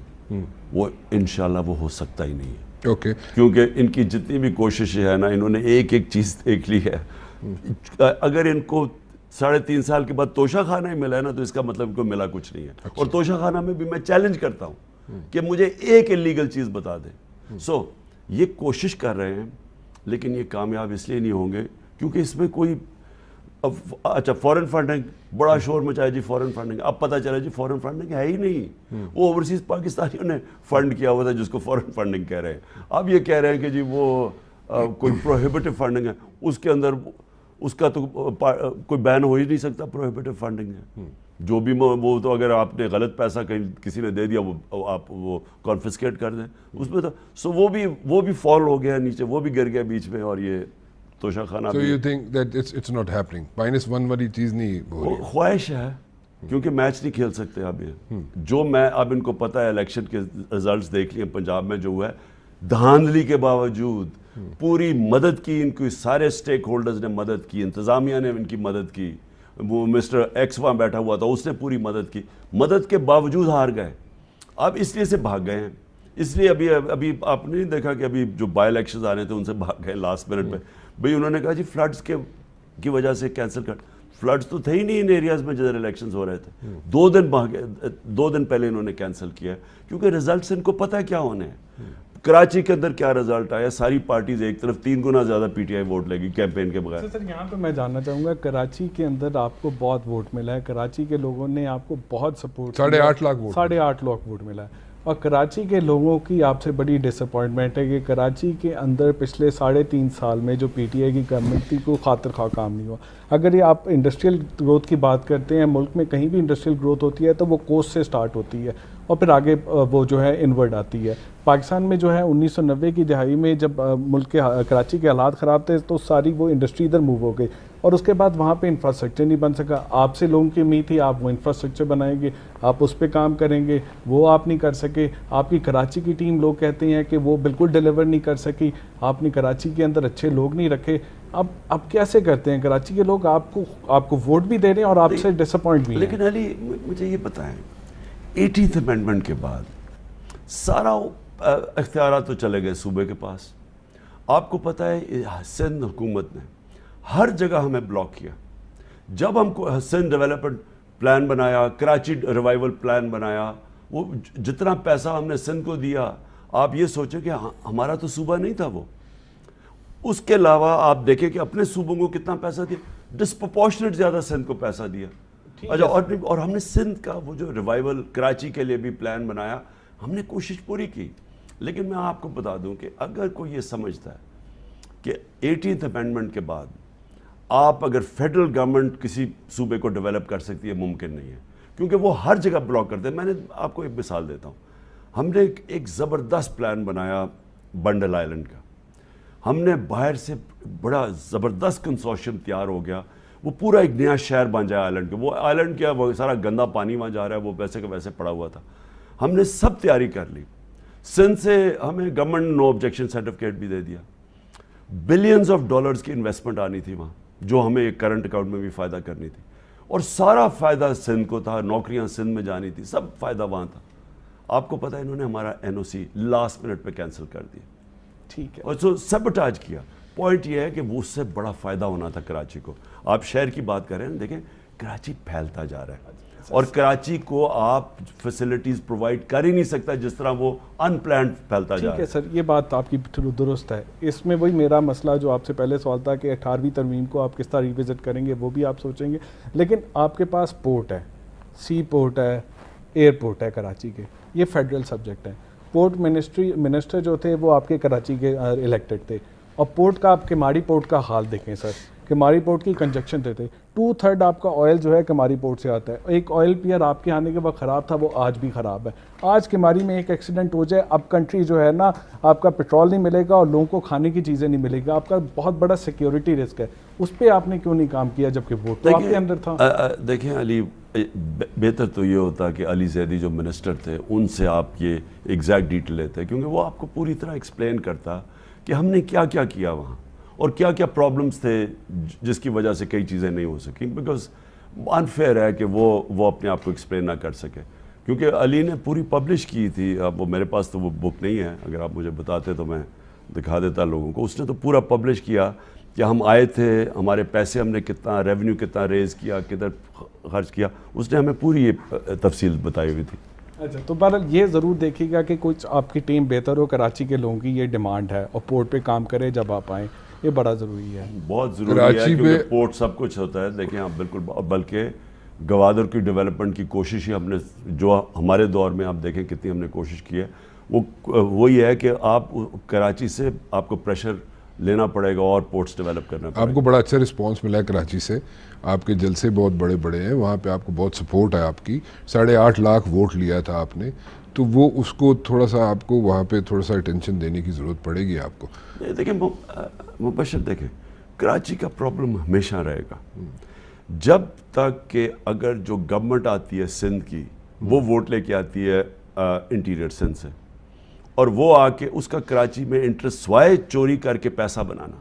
وہ انشاءاللہ وہ ہو سکتا ہی نہیں ہے. اوکے, کیونکہ ان کی جتنی بھی کوششیں ہیں نا, انہوں نے ایک چیز دیکھ لی ہے. اگر ان کو 3.5 سال کے بعد توشہ خانہ ہی ملا ہے نا, تو اس کا مطلب کو ملا کچھ نہیں ہے. اور توشہ خانہ میں بھی میں چیلنج کرتا ہوں کہ مجھے ایک انلیگل چیز بتا دیں. سو یہ کوشش کر رہے ہیں, لیکن یہ کامیاب اس لیے نہیں ہوں گے کیونکہ اس میں کوئی اچھا فورن فنڈنگ, بڑا شور مچایا جی فورن فنڈنگ. اب پتہ چلا جی فورن فنڈنگ ہے ہی نہیں, وہ اوورسیز پاکستانیوں نے فنڈ کیا ہوا تھا جس کو فورن فنڈنگ کہہ رہے ہیں. اب یہ کہہ رہے ہیں کہ جی وہ کوئی پروہیبٹیو فنڈنگ ہے, اس کے اندر اس کا تو کوئی بین ہو ہی نہیں سکتا. پروہیبٹیو فنڈنگ ہے جو بھی, وہ تو اگر آپ نے غلط پیسہ کہیں کسی نے دے دیا وہ آپ وہ کانفسکیٹ کر دیں اس میں تو. سو وہ بھی فال ہو گیا نیچے, وہ بھی گر گیا بیچ میں. اور یہ توشہ خانہ, so you think that it's not happening, -1 والی چیز نہیں ہو رہی. خواہش ہے کیونکہ میچ نہیں کھیل سکتے اب یہ. جو میں اب ان کو پتہ ہے, الیکشن کے رزلٹس دیکھ لیے پنجاب میں جو ہوا ہے, دھاندلی کے باوجود پوری مدد کی ان کی, سارے سٹیک ہولڈرز نے مدد کی, انتظامیہ نے ان کی مدد کی. وہ مسٹر ایکس وہاں بیٹھا ہوا تھا, اس نے پوری مدد کی. مدد کے باوجود ہار گئے. اب اس لیے سے بھاگ گئے ہیں. اس لیے ابھی آپ نے نہیں دیکھا کہ ابھی جو بائی الیکشنز آنے تھے ان سے بھاگ گئے لاسٹ منٹ پہ. بھئی انہوں نے کہا جی فلڈز کی وجہ سے کینسل کر. فلڈز تو تھے ہی نہیں ان ایریاز میں جدھر الیکشنز ہو رہے تھے. 2 دن پہلے انہوں نے کینسل کیا کیونکہ رزلٹس ان کو پتہ ہے کیا ہونے ہیں. کراچی کے اندر کیا رزلٹ آیا, ساری پارٹیز ایک طرف 3 گنا زیادہ پی ٹی آئی ووٹ لے گی کیمپین کے بغیر. سر یہاں پہ میں جاننا چاہوں گا, کراچی کے اندر آپ کو بہت ووٹ ملا ہے, کراچی کے لوگوں نے آپ کو بہت support, 8.5 lakh vote, 8.5 lakh vote ملا ہے. اور کراچی کے لوگوں کی آپ سے بڑی ڈس اپوائنٹمنٹ ہے کہ کراچی کے اندر پچھلے 3.5 سال میں جو پی ٹی آئی کی گورنمنٹ تھی کوئی خاطر خواہ کام نہیں ہوا. اگر یہ آپ انڈسٹریل گروتھ کی بات کرتے ہیں, ملک میں کہیں بھی انڈسٹریل گروتھ ہوتی ہے تو وہ کوسٹ سے سٹارٹ ہوتی ہے اور پھر آگے وہ جو ہے انورڈ آتی ہے. پاکستان میں جو ہے 1990 کی دہائی میں جب ملک کے کراچی کے حالات خراب تھے تو ساری وہ انڈسٹری ادھر موو ہو گئی, اور اس کے بعد وہاں پہ انفراسٹرکچر نہیں بن سکا. آپ سے لوگوں کی امید تھی آپ وہ انفراسٹرکچر بنائیں گے, آپ اس پہ کام کریں گے, وہ آپ نہیں کر سکے. آپ کی کراچی کی ٹیم لوگ کہتے ہیں کہ وہ بالکل ڈیلیور نہیں کر سکی, آپ نے کراچی کے اندر اچھے لوگ نہیں رکھے. اب کیسے کرتے ہیں کراچی کے لوگ آپ کو ووٹ بھی دے رہے ہیں اور آپ سے ڈس اپوائنٹ بھی ہیں. لیکن علی مجھے یہ بتائیں, 18th امینڈمنٹ کے بعد سارا اختیارات تو چلے گئے صوبے کے پاس. آپ کو پتہ ہے سندھ حکومت نے ہر جگہ ہمیں بلاک کیا. جب ہم کو سندھ ڈیولپمنٹ پلان بنایا, کراچی ریوائول پلان بنایا, وہ جتنا پیسہ ہم نے سندھ کو دیا, آپ یہ سوچیں کہ ہمارا تو صوبہ نہیں تھا وہ. اس کے علاوہ آپ دیکھیں کہ اپنے صوبوں کو کتنا پیسہ دیا, ڈسپروپورشنیٹ زیادہ سندھ کو پیسہ دیا. اچھا, اور ہم نے سندھ کا وہ جو ریوائول کراچی کے لیے بھی پلان بنایا, ہم نے کوشش پوری کی. لیکن میں آپ کو بتا دوں کہ اگر کوئی یہ سمجھتا ہے کہ 18th امینڈمنٹ کے بعد آپ اگر فیڈرل گورنمنٹ کسی صوبے کو ڈیولپ کر سکتی ہے, ممکن نہیں ہے, کیونکہ وہ ہر جگہ بلاک کرتے ہیں. میں نے آپ کو ایک مثال دیتا ہوں. ہم نے ایک زبردست پلان بنایا بنڈل آئلینڈ کا. ہم نے باہر سے بڑا زبردست کنسورشیم تیار ہو گیا, وہ پورا ایک نیا شہر بن جائے آئلینڈ کے. وہ آئلینڈ کیا, وہ سارا گندا پانی وہاں جا رہا ہے, وہ ویسے کا ویسے پڑا ہوا تھا. ہم نے سب تیاری کر لی. سندھ سے ہمیں گورنمنٹ نو آبجیکشن سرٹیفکیٹ بھی دے دیا. بلینز آف ڈالرز کی انویسٹمنٹ آنی تھی وہاں, جو ہمیں ایک کرنٹ اکاؤنٹ میں بھی فائدہ کرنی تھی, اور سارا فائدہ سندھ کو تھا. نوکریاں سندھ میں جانی تھی, سب فائدہ وہاں تھا. آپ کو پتہ ہے انہوں نے ہمارا NOC لاسٹ منٹ پہ کینسل کر دیا. ٹھیک ہے, اور سو سیبوٹاج کیا. پوائنٹ یہ ہے کہ وہ اس سے بڑا فائدہ ہونا تھا کراچی کو. آپ شہر کی بات کر رہے ہیں, دیکھیں کراچی پھیلتا جا رہا ہے, اور کراچی کو آپ فیسلٹیز پرووائڈ کر ہی نہیں سکتا جس طرح وہ ان پلانڈ پھیلتا جا رہا ہے. ٹھیک ہے سر, یہ بات آپ کی درست ہے. اس میں وہی میرا مسئلہ جو آپ سے پہلے سوال تھا کہ 18ویں ترمیم کو آپ کس طرح ریوزٹ کریں گے, وہ بھی آپ سوچیں گے. لیکن آپ کے پاس پورٹ ہے, سی پورٹ ہے, ایئرپورٹ ہے کراچی کے, یہ فیڈرل سبجیکٹ ہے. پورٹ منسٹر جو تھے وہ آپ کے کراچی کے الیکٹڈ تھے, اور پورٹ کا آپ کماری پورٹ کا حال دیکھیں سر, کماری پورٹ کی کنجکشن تھے 2/3 آپ کا آئل جو ہے کماری پورٹ سے آتا ہے. ایک آئل پیئر آپ کے آنے کے وقت خراب تھا, وہ آج بھی خراب ہے. آج کماری میں ایک ایکسیڈنٹ ہو جائے, اب کنٹری جو ہے نا, آپ کا پیٹرول نہیں ملے گا اور لوگوں کو کھانے کی چیزیں نہیں ملے گا, آپ کا بہت بڑا سیکیورٹی رسک ہے. اس پہ آپ نے کیوں نہیں کام کیا جبکہ ووٹ تو آپ کے اندر تھا؟ دیکھیں علی, بہتر تو یہ ہوتا کہ علی زیدی جو منسٹر تھے ان سے آپ یہ ایگزیکٹ ڈیٹیل لیتے, کیونکہ وہ آپ کو پوری طرح ایکسپلین کرتا کہ ہم نے کیا کیا کیا وہاں اور کیا کیا پرابلمس تھے جس کی وجہ سے کئی چیزیں نہیں ہو سکیں. بیکاز انفیئر ہے کہ وہ اپنے آپ کو ایکسپلین نہ کر سکے, کیونکہ علی نے پوری پبلش کی تھی. اب وہ میرے پاس تو وہ بک نہیں ہے, اگر آپ مجھے بتاتے تو میں دکھا دیتا لوگوں کو. اس نے تو پورا پبلش کیا کہ ہم آئے تھے, ہمارے پیسے ہم نے کتنا ریونیو کتنا ریز کیا, کدھر خرچ کیا, اس نے ہمیں پوری یہ تفصیل بتائی ہوئی تھی. اچھا, تو بہرحال یہ ضرور دیکھیے گا کہ کچھ آپ کی ٹیم بہتر ہو, کراچی کے لوگوں کی یہ ڈیمانڈ ہے, اور پورٹ پہ کام کرے جب آپ آئیں, یہ بڑا ضروری ہے. بہت ضروری ہے کیونکہ پورٹ سب کچھ ہوتا ہے. دیکھیں آپ بالکل, بلکہ گوادر کی ڈیولپمنٹ کی کوشش ہی ہم نے, جو ہمارے دور میں آپ دیکھیں کتنی ہم نے کوشش کی ہے, وہ یہ ہے کہ آپ کراچی سے آپ کو پریشر لینا پڑے گا اور پورٹس ڈیولپ کرنا پڑے گا. آپ کو بڑا اچھا رسپانس ملا ہے کراچی سے, آپ کے جلسے بہت بڑے بڑے ہیں وہاں پہ, آپ کو بہت سپورٹ ہے آپ کی. 8.5 لاکھ ووٹ لیا تھا آپ نے, تو وہ اس کو تھوڑا سا آپ کو وہاں پہ تھوڑا سا اٹینشن دینے کی ضرورت پڑے گی آپ کو. دیکھیں مبشر, دیکھیں کراچی کا پرابلم ہمیشہ رہے گا جب تک کہ اگر جو گورنمنٹ آتی ہے سندھ کی وہ ووٹ لے کے آتی ہے انٹیریئر سندھ سے, اور وہ آ کے اس کا کراچی میں انٹرسٹ سوائے چوری کر کے پیسہ بنانا.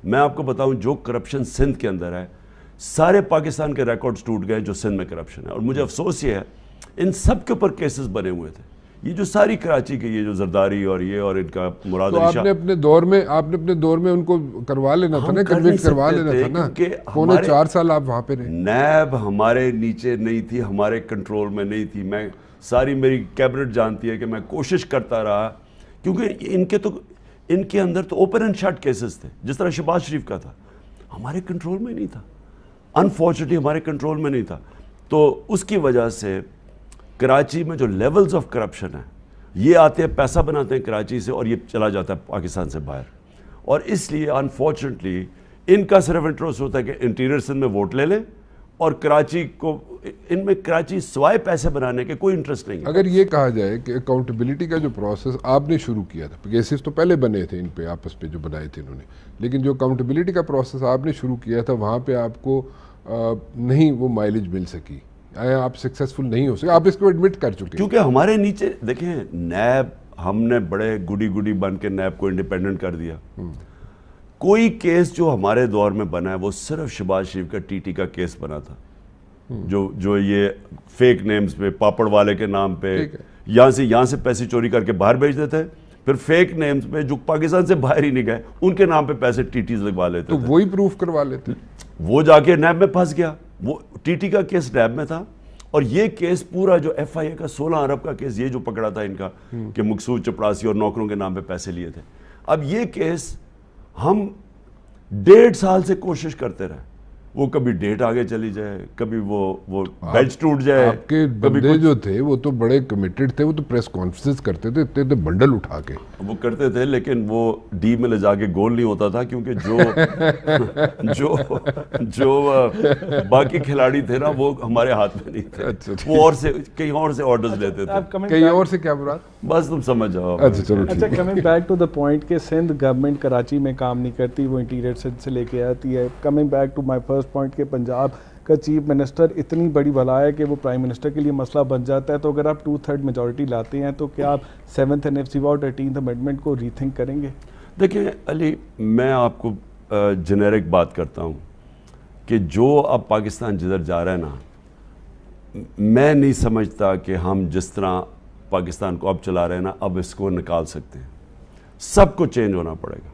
میں آپ کو بتاؤں جو کرپشن سندھ کے اندر ہے, سارے پاکستان کے ریکارڈز ٹوٹ گئے جو سندھ میں کرپشن ہے. اور مجھے افسوس یہ ہے ان سب کے اوپر کیسز بنے ہوئے تھے. یہ جو ساری کراچی کے یہ جو زرداری اور یہ اور ان کا مراد علی شاہ, آپ نے اپنے دور میں ان کو کروا لینا تھا نا, کنوکٹ کروا لینا تھا نا. 4.5 سال آپ وہاں پہ رہے. نیب ہمارے نیچے نہیں تھی, ہمارے کنٹرول میں نہیں تھی. میں ساری میری کیبنٹ جانتی ہے کہ میں کوشش کرتا رہا, کیونکہ ان کے اندر تو اوپن اینڈ شٹ کیسز تھے, جس طرح شہباز شریف کا تھا, ہمارے کنٹرول میں نہیں تھا. انفارچونیٹلی ہمارے کنٹرول میں نہیں تھا. تو اس کی وجہ سے کراچی میں جو لیولز آف کرپشن ہیں, یہ آتے ہیں پیسہ بناتے ہیں کراچی سے اور یہ چلا جاتا ہے پاکستان سے باہر. اور اس لیے انفارچونیٹلی ان کا صرف انٹرسٹ ہوتا ہے کہ انٹیریئر سندھ میں ووٹ لے لیں, اور کراچی کو, ان میں کراچی سوائے پیسے بنانے کے کوئی انٹرسٹ نہیں ہے. اگر یہ کہا جائے کہ اکاؤنٹیبلٹی کا جو پروسیس آپ نے شروع کیا تھا, کیسز تو پہلے بنے تھے ان پہ آپس پہ جو بنائے تھے انہوں نے, لیکن جو اکاؤنٹیبلٹی کا پروسیس آپ نے شروع کیا تھا وہاں پہ آپ کو نہیں وہ مائلیج مل سکی, آپ سکسیسفل نہیں ہو سکے, آپ اس کو ایڈمٹ کر چکے. کیونکہ ہمارے نیچے دیکھیں نیب, ہم نے بڑے گڈی بن کے نیب کو انڈیپینڈنٹ کر دیا. کوئی کیس جو ہمارے دور میں بنا ہے وہ صرف شہباز شریف کا ٹی ٹی کا کیس بنا تھا, جو یہ فیک نیمز پہ, پاپڑ والے کے نام پہ یہاں سے پیسے چوری کر کے باہر بھیج دیتے, پھر فیک نیمز پہ جو پاکستان سے باہر ہی نہیں گئے ان کے نام پہ پیسے ٹی ٹیز لگوا لیتے تو وہی پروف کروا لیتے. وہ جا کے نیب میں پھنس گیا. وہ ٹی ٹی کا کیس نیب میں تھا, اور یہ کیس پورا جو ایف آئی اے کا 16 ارب کا کیس, یہ جو پکڑا تھا ان کا کہ مقصود چپڑاسی اور نوکروں کے نام پہ پیسے لیے تھے. اب یہ کیس ہم 1.5 سال سے کوشش کرتے رہے, وہ کبھی ڈیٹ آگے چلی جائے, کبھی وہ بیچ ٹوٹ جائے. آپ کے بندے جو تھے وہ تو بڑے کمیٹڈ تھے, وہ تو پریس کانفرنس کرتے تھے اتنے بنڈل اٹھا کے وہ کرتے تھے, لیکن وہ ڈی میں لے جا کے گول نہیں ہوتا تھا, کیونکہ جو باقی کھلاڑی تھے نا وہ ہمارے ہاتھ میں نہیں تھے. وہ کہیں اور سے آرڈرز لیتے تھے. کہیں اور سے کیا مراد, بس تم سمجھ جاؤ. اچھا چلو ٹھیک ہے. Coming back to the point کہ سندھ گورنمنٹ کراچی میں کام نہیں کرتی, وہ انٹیریئر سندھ سے لے کے آتی ہے. Coming back to my first point کہ پنجاب کا چیف منسٹر اتنی بڑی بلا ہے کہ وہ پرائم منسٹر کے لیے مسئلہ بن جاتا ہے. تو اگر آپ 2/3 میجورٹی لاتے ہیں تو کیا آپ 7th NFC اور 13th امینڈمنٹ کو ری تھنک کریں گے؟ دیکھیں علی, میں آپ کو جنیرک بات کرتا ہوں کہ جو اب پاکستان جدھر جا رہا ہے نا, میں نہیں سمجھتا کہ ہم جس طرح پاکستان کو اب چلا رہے ہیں نا اب اس کو نکال سکتے ہیں. سب کو چینج ہونا پڑے گا.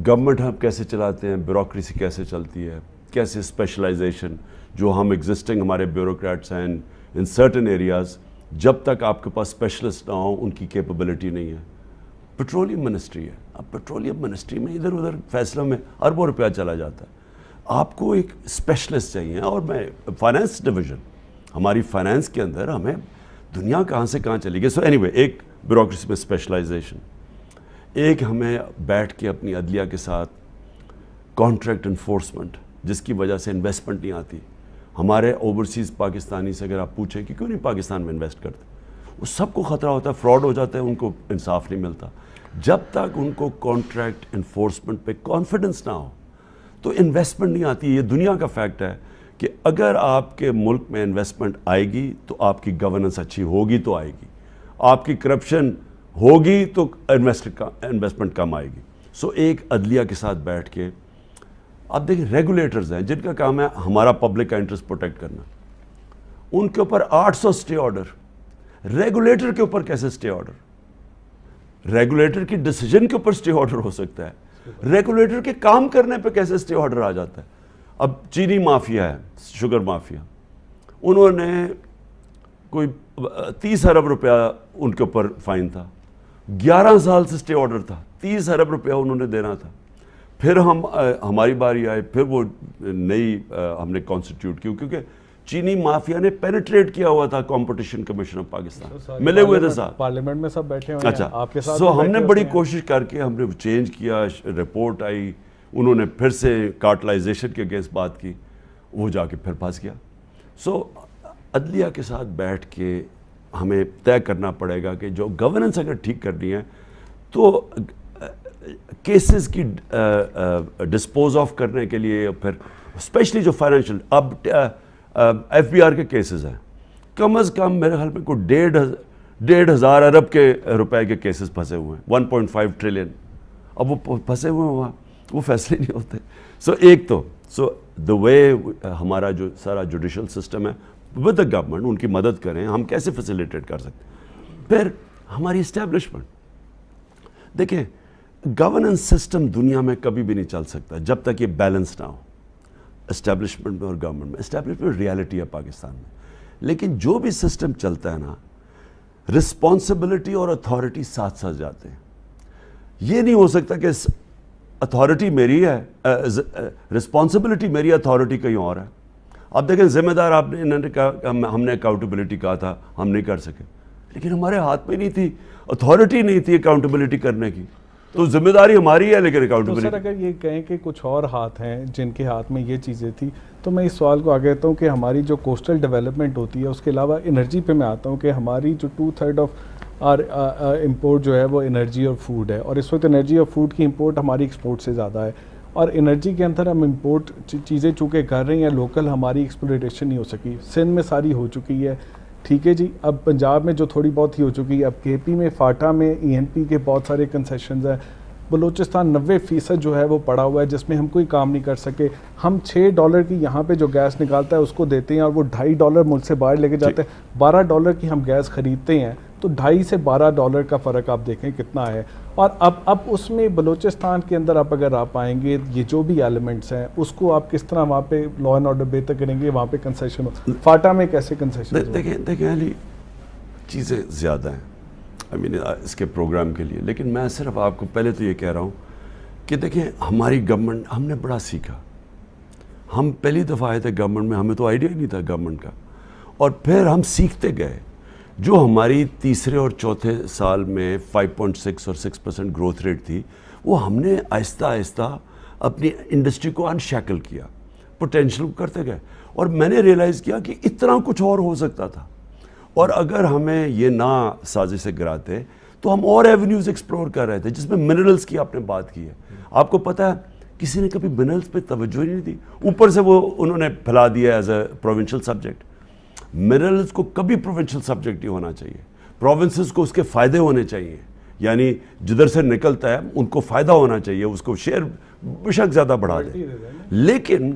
گورنمنٹ ہم کیسے چلاتے ہیں, بیوروکریسی کیسے چلتی ہے, کیسے اسپیشلائزیشن, جو ہم ایگزسٹنگ ہمارے بیوروکریٹس ہیں ان سرٹن ایریاز, جب تک آپ کے پاس اسپیشلسٹ نہ ہوں ان کی کیپیبلٹی نہیں ہے. پیٹرولیم منسٹری ہے, اب پیٹرولیم منسٹری میں ادھر ادھر فیصلوں میں اربوں روپیہ چلا جاتا ہے. آپ کو ایک اسپیشلسٹ چاہیے. اور میں فائنانس ڈویژن, ہماری فائنانس کے اندر ہمیں دنیا کہاں سے کہاں چلی گئی. سو اینی وے, ایک بیوروکریسی میں اسپیشلائزیشن. ایک ہمیں بیٹھ کے اپنی عدلیہ کے ساتھ کانٹریکٹ انفورسمنٹ, جس کی وجہ سے انویسٹمنٹ نہیں آتی. ہمارے اوورسیز پاکستانی سے اگر آپ پوچھیں کہ کیوں نہیں پاکستان میں انویسٹ کرتے, وہ سب کو خطرہ ہوتا ہے, فراڈ ہو جاتا ہے, ان کو انصاف نہیں ملتا. جب تک ان کو کانٹریکٹ انفورسمنٹ پہ کانفیڈنس نہ ہو تو انویسٹمنٹ نہیں آتی. یہ دنیا کا فیکٹ ہے کہ اگر آپ کے ملک میں انویسٹمنٹ آئے گی تو آپ کی گورننس اچھی ہوگی تو آئے گی, آپ کی کرپشن ہوگی تو انویسٹمنٹ کم آئے گی. سو ایک عدلیہ کے ساتھ بیٹھ کے آپ دیکھیں ریگولیٹرز ہیں جن کا کام ہے ہمارا پبلک کا انٹرسٹ پروٹیکٹ کرنا, ان کے اوپر 800 اسٹے آرڈر. ریگولیٹر کے اوپر کیسے اسٹے آرڈر؟ ریگولیٹر کی ڈیسیجن کے اوپر اسٹے آرڈر ہو سکتا ہے, ریگولیٹر کے کام کرنے پہ کیسے اسٹے آرڈر آ جاتا ہے؟ اب چینی مافیا ہے, شوگر مافیا, انہوں نے کوئی 30 ارب روپیہ ان کے اوپر فائن تھا, 11 سال سے اسٹے آرڈر تھا, 30 ارب روپیہ انہوں نے دینا تھا. پھر ہماری باری آئے, پھر وہ نئی ہم نے کانسٹیٹیوٹ کی, کیونکہ چینی مافیا نے پینیٹریٹ کیا ہوا تھا کمپٹیشن کمیشن آف پاکستان, ملے ہوئے تھے ساتھ پارلیمنٹ میں سب بیٹھے ہوئے ہیں. اچھا, آپ کے ساتھ سو ہم نے بڑی کوشش کر کے ہم نے چینج کیا, رپورٹ آئی, انہوں نے پھر سے کارٹلائزیشن کے اگینسٹ بات کی, وہ جا کے پھر پھنس گیا. سو عدلیہ کے ساتھ بیٹھ کے ہمیں طے کرنا پڑے گا کہ جو گورننس اگر ٹھیک کرنی ہے تو کیسز کی ڈسپوز آف کرنے کے لیے, پھر اسپیشلی جو فائنینشیل, اب ایف بی آر کے کیسز ہیں, کم از کم میرے خیال میں کوئی 1,500 ارب کے روپے کے کیسز پھنسے ہوئے ہیں, 1.5 ٹریلین. اب وہ پھنسے ہوئے ہیں وہاں, وہ فیصلے نہیں ہوتے. سو ایک تو دا وے ہمارا جو سارا جوڈیشل سسٹم ہے ود دا گورنمنٹ, ان کی مدد کریں, ہم کیسے فیسیلیٹیٹ کر سکتے ہیں. پھر ہماری اسٹیبلشمنٹ, دیکھیں گورننس سسٹم دنیا میں کبھی بھی نہیں چل سکتا جب تک یہ بیلنس نہ ہو اسٹیبلشمنٹ میں اور گورنمنٹ میں. اسٹیبلشمنٹ ریالٹی ہے پاکستان میں, لیکن جو بھی سسٹم چلتا ہے نا, رسپانسبلٹی اور اتھارٹی ساتھ ساتھ جاتے ہیں. یہ نہیں ہو سکتا کہ اتھارٹی میری ہے, رسپانسبلٹی میری, اتھارٹی کہیں اور ہے. اب دیکھیں ذمہ دار آپ نے, انہوں نے کہا ہم نے اکاؤنٹیبلٹی کہا تھا, ہم نہیں کر سکے, لیکن ہمارے ہاتھ میں نہیں تھی, اتھارٹی نہیں تھی اکاؤنٹیبلٹی کرنے کی, تو ذمہ داری ہماری ہے لیکن اکاؤنٹیبلٹی. سر اگر یہ کہیں کہ کچھ اور ہاتھ ہیں جن کے ہاتھ میں یہ چیزیں تھیں, تو میں اس سوال کو آگے آتا ہوں کہ ہماری جو کوسٹل ڈیولپمنٹ ہوتی ہے, اس کے علاوہ انرجی پہ میں آتا ہوں کہ ہماری جو 2/3 آف آر امپورٹ جو ہے وہ انرجی اور فوڈ ہے, اور اس وقت انرجی اور فوڈ کی امپورٹ ہماری ایکسپورٹ سے زیادہ ہے, اور انرجی کے اندر ہم امپورٹ چیزیں چونکہ کر رہے ہیں, لوکل ہماری ایکسپلوریشن نہیں ہو سکی. سندھ میں ساری ہو چکی ہے, ٹھیک ہے جی, اب پنجاب میں جو تھوڑی بہت ہی ہو چکی ہے, اب کے پی میں فاٹا میں ENP کے بہت سارے کنسیشنز ہیں, بلوچستان 90% جو ہے وہ پڑا ہوا ہے جس میں ہم کوئی کام نہیں کر سکے. ہم $6 کی یہاں پہ جو گیس نکالتا ہے اس کو دیتے ہیں, اور وہ $2.5 ملک سے باہر لے کے جاتے ہیں. $12 کی ہم گیس خریدتے ہیں, تو $2.5 سے $12 کا فرق آپ دیکھیں کتنا ہے. اور اب اس میں بلوچستان کے اندر اگر آپ آئیں گے, یہ جو بھی ایلیمنٹس ہیں اس کو آپ کس طرح وہاں پہ لا اینڈ آرڈر بہتر کریں گے, وہاں پہ کنسیشن ہو, فاٹا میں کیسے کنسیشن؟ دیکھیں علی, چیزیں زیادہ ہیں اس کے پروگرام کے لیے, لیکن میں صرف آپ کو پہلے تو یہ کہہ رہا ہوں کہ دیکھیں ہماری گورنمنٹ, ہم نے بڑا سیکھا. ہم پہلی دفعہ آئے تھے گورنمنٹ میں, ہمیں تو آئیڈیا ہی نہیں تھا گورنمنٹ کا, اور پھر ہم سیکھتے گئے. جو ہماری تیسرے اور چوتھے سال میں 5.6 اور 6% گروتھ ریٹ تھی, وہ ہم نے آہستہ آہستہ اپنی انڈسٹری کو انشیکل کیا, پوٹینشیل کو کرتے گئے, اور میں نے ریئلائز کیا کہ اتنا کچھ اور ہو سکتا تھا. اور اگر ہمیں یہ نہ سازش سے گراتے تو ہم اور ایونیوز ایکسپلور کر رہے تھے, جس میں منرلز کی آپ نے بات کی ہے. آپ کو پتہ ہے کسی نے کبھی منرلز پہ توجہ ہی نہیں دی, اوپر سے وہ انہوں نے پھیلا دیا as a provincial subject. Minerals کو کبھی پروونشل سبجیکٹ نہیں ہونا چاہیے, پروونسز کو اس کے فائدے ہونے چاہیے, یعنی جدھر سے نکلتا ہے ان کو فائدہ ہونا چاہیے, اس کو شیئر بشک زیادہ بڑھا دیں. لیکن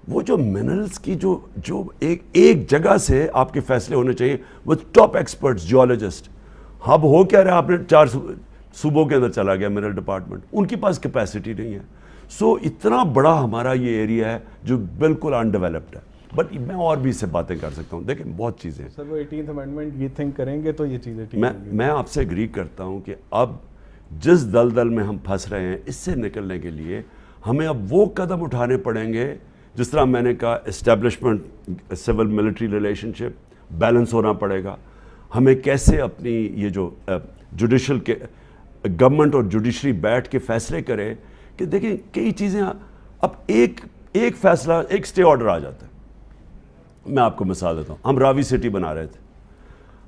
وہ جو منرلز کی جو ایک جگہ سے آپ کے فیصلے ہونے چاہیے وتھ ٹاپ ایکسپرٹس, جیولوجسٹ. ہب ہو کیا رہا, آپ نے 4 صوبوں کے اندر چلا گیا منرل ڈپارٹمنٹ, ان کے پاس کیپیسٹی نہیں ہے. سو اتنا بڑا ہمارا یہ ایریا ہے جو بالکل انڈیولپڈ ہے. بٹ میں اور بھی اس سے باتیں کر سکتا ہوں, دیکھیں بہت چیزیں. سر وہ 18th امینڈمنٹ یہ تھنک کریں گے تو یہ چیزیں ٹھیک ہوں گی. میں آپ سے اگری کرتا ہوں کہ اب جس دلدل میں ہم پھنس رہے ہیں, اس سے نکلنے کے لیے ہمیں اب وہ قدم اٹھانے پڑیں گے, جس طرح میں نے کہا اسٹیبلشمنٹ, سول ملٹری ریلیشن شپ بیلنس ہونا پڑے گا. ہمیں کیسے اپنی یہ جو جوڈیشل کے گورنمنٹ اور جوڈیشری بیٹھ کے فیصلے کرے کہ دیکھیں کئی چیزیں اب ایک فیصلہ ایک اسٹے آرڈر آ جاتا ہے. میں آپ کو مثال دیتا ہوں, ہم راوی سٹی بنا رہے تھے,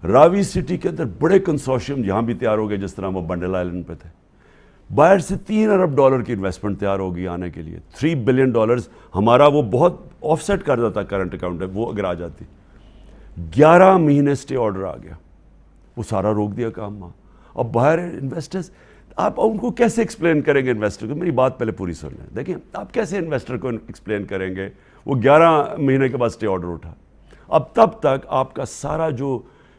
راوی سٹی کے اندر بڑے کنسورشیم یہاں بھی تیار ہو گئے جس طرح وہ بنڈل آئلینڈ پہ تھے, باہر سے $3 ارب کی انویسٹمنٹ تیار ہوگی آنے کے لیے, $3 بلین ہمارا وہ بہت آف سیٹ کر دیتا کرنٹ اکاؤنٹ ہے, وہ اگر آ جاتی 11 مہینے اسٹے آرڈر آ گیا, وہ سارا روک دیا کام وہاں. اب باہر انویسٹرز, آپ ان کو کیسے ایکسپلین کریں گے انویسٹر کو؟ میری بات پہلے پوری سن لیں. دیکھیں آپ کیسے انویسٹر کو ایکسپلین کریں گے, وہ 11 مہینے کے بعد اسٹے آرڈر اٹھا. اب تب تک آپ کا سارا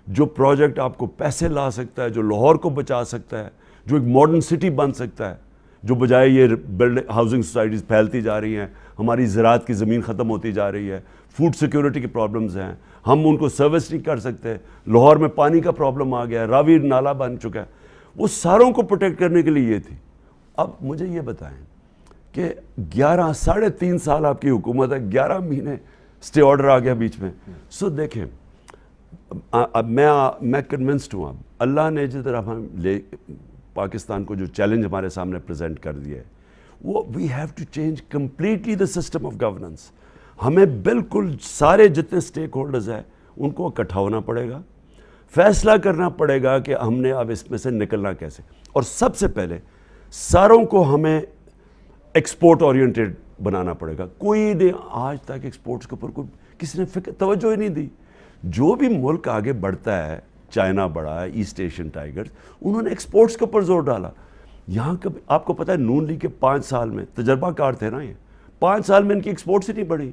جو پروجیکٹ آپ کو پیسے لا سکتا ہے, جو لاہور کو بچا سکتا ہے, جو ایک ماڈرن سٹی بن سکتا ہے, جو بجائے یہ ہاؤسنگ سوسائٹیز پھیلتی جا رہی ہیں, ہماری زراعت کی زمین ختم ہوتی جا رہی ہے, فوڈ سیکیورٹی کی پرابلمز ہیں, ہم ان کو سروس نہیں کر سکتے, لاہور میں پانی کا پرابلم آ گیا, راوی نالا بن چکا ہے, وہ ساروں کو پروٹیکٹ کرنے کے لیے یہ تھی. اب مجھے یہ بتائیں کہ 3.5 سال آپ کی حکومت ہے, 11 مہینے اسٹے آرڈر آ گیا بیچ میں. سو دیکھیں اب میں کنونسڈ ہوں, اب اللہ نے جس طرح ہم پاکستان کو جو چیلنج ہمارے سامنے پریزنٹ کر دیا ہے, وہ we have to change completely the system of governance. ہمیں بالکل سارے جتنے اسٹیک ہولڈرز ہیں ان کو اکٹھا ہونا پڑے گا, فیصلہ کرنا پڑے گا کہ ہم نے اب اس میں سے نکلنا کیسے. اور سب سے پہلے ساروں کو ہمیں ایکسپورٹ اورینٹیڈ بنانا پڑے گا. کوئی نے آج تک ایکسپورٹس کے اوپر کسی نے توجہ ہی نہیں دی. جو بھی ملک آگے بڑھتا ہے, چائنا بڑھا ہے, ایسٹ ایشین ٹائیگرز, انہوں نے ایکسپورٹس کے اوپر زور ڈالا. یہاں کا آپ کو پتہ ہے نون لیگ کے 5 سال میں تجربہ کار تھے نا, یہ 5 سال میں ان کی ایکسپورٹس ہی نہیں بڑھی,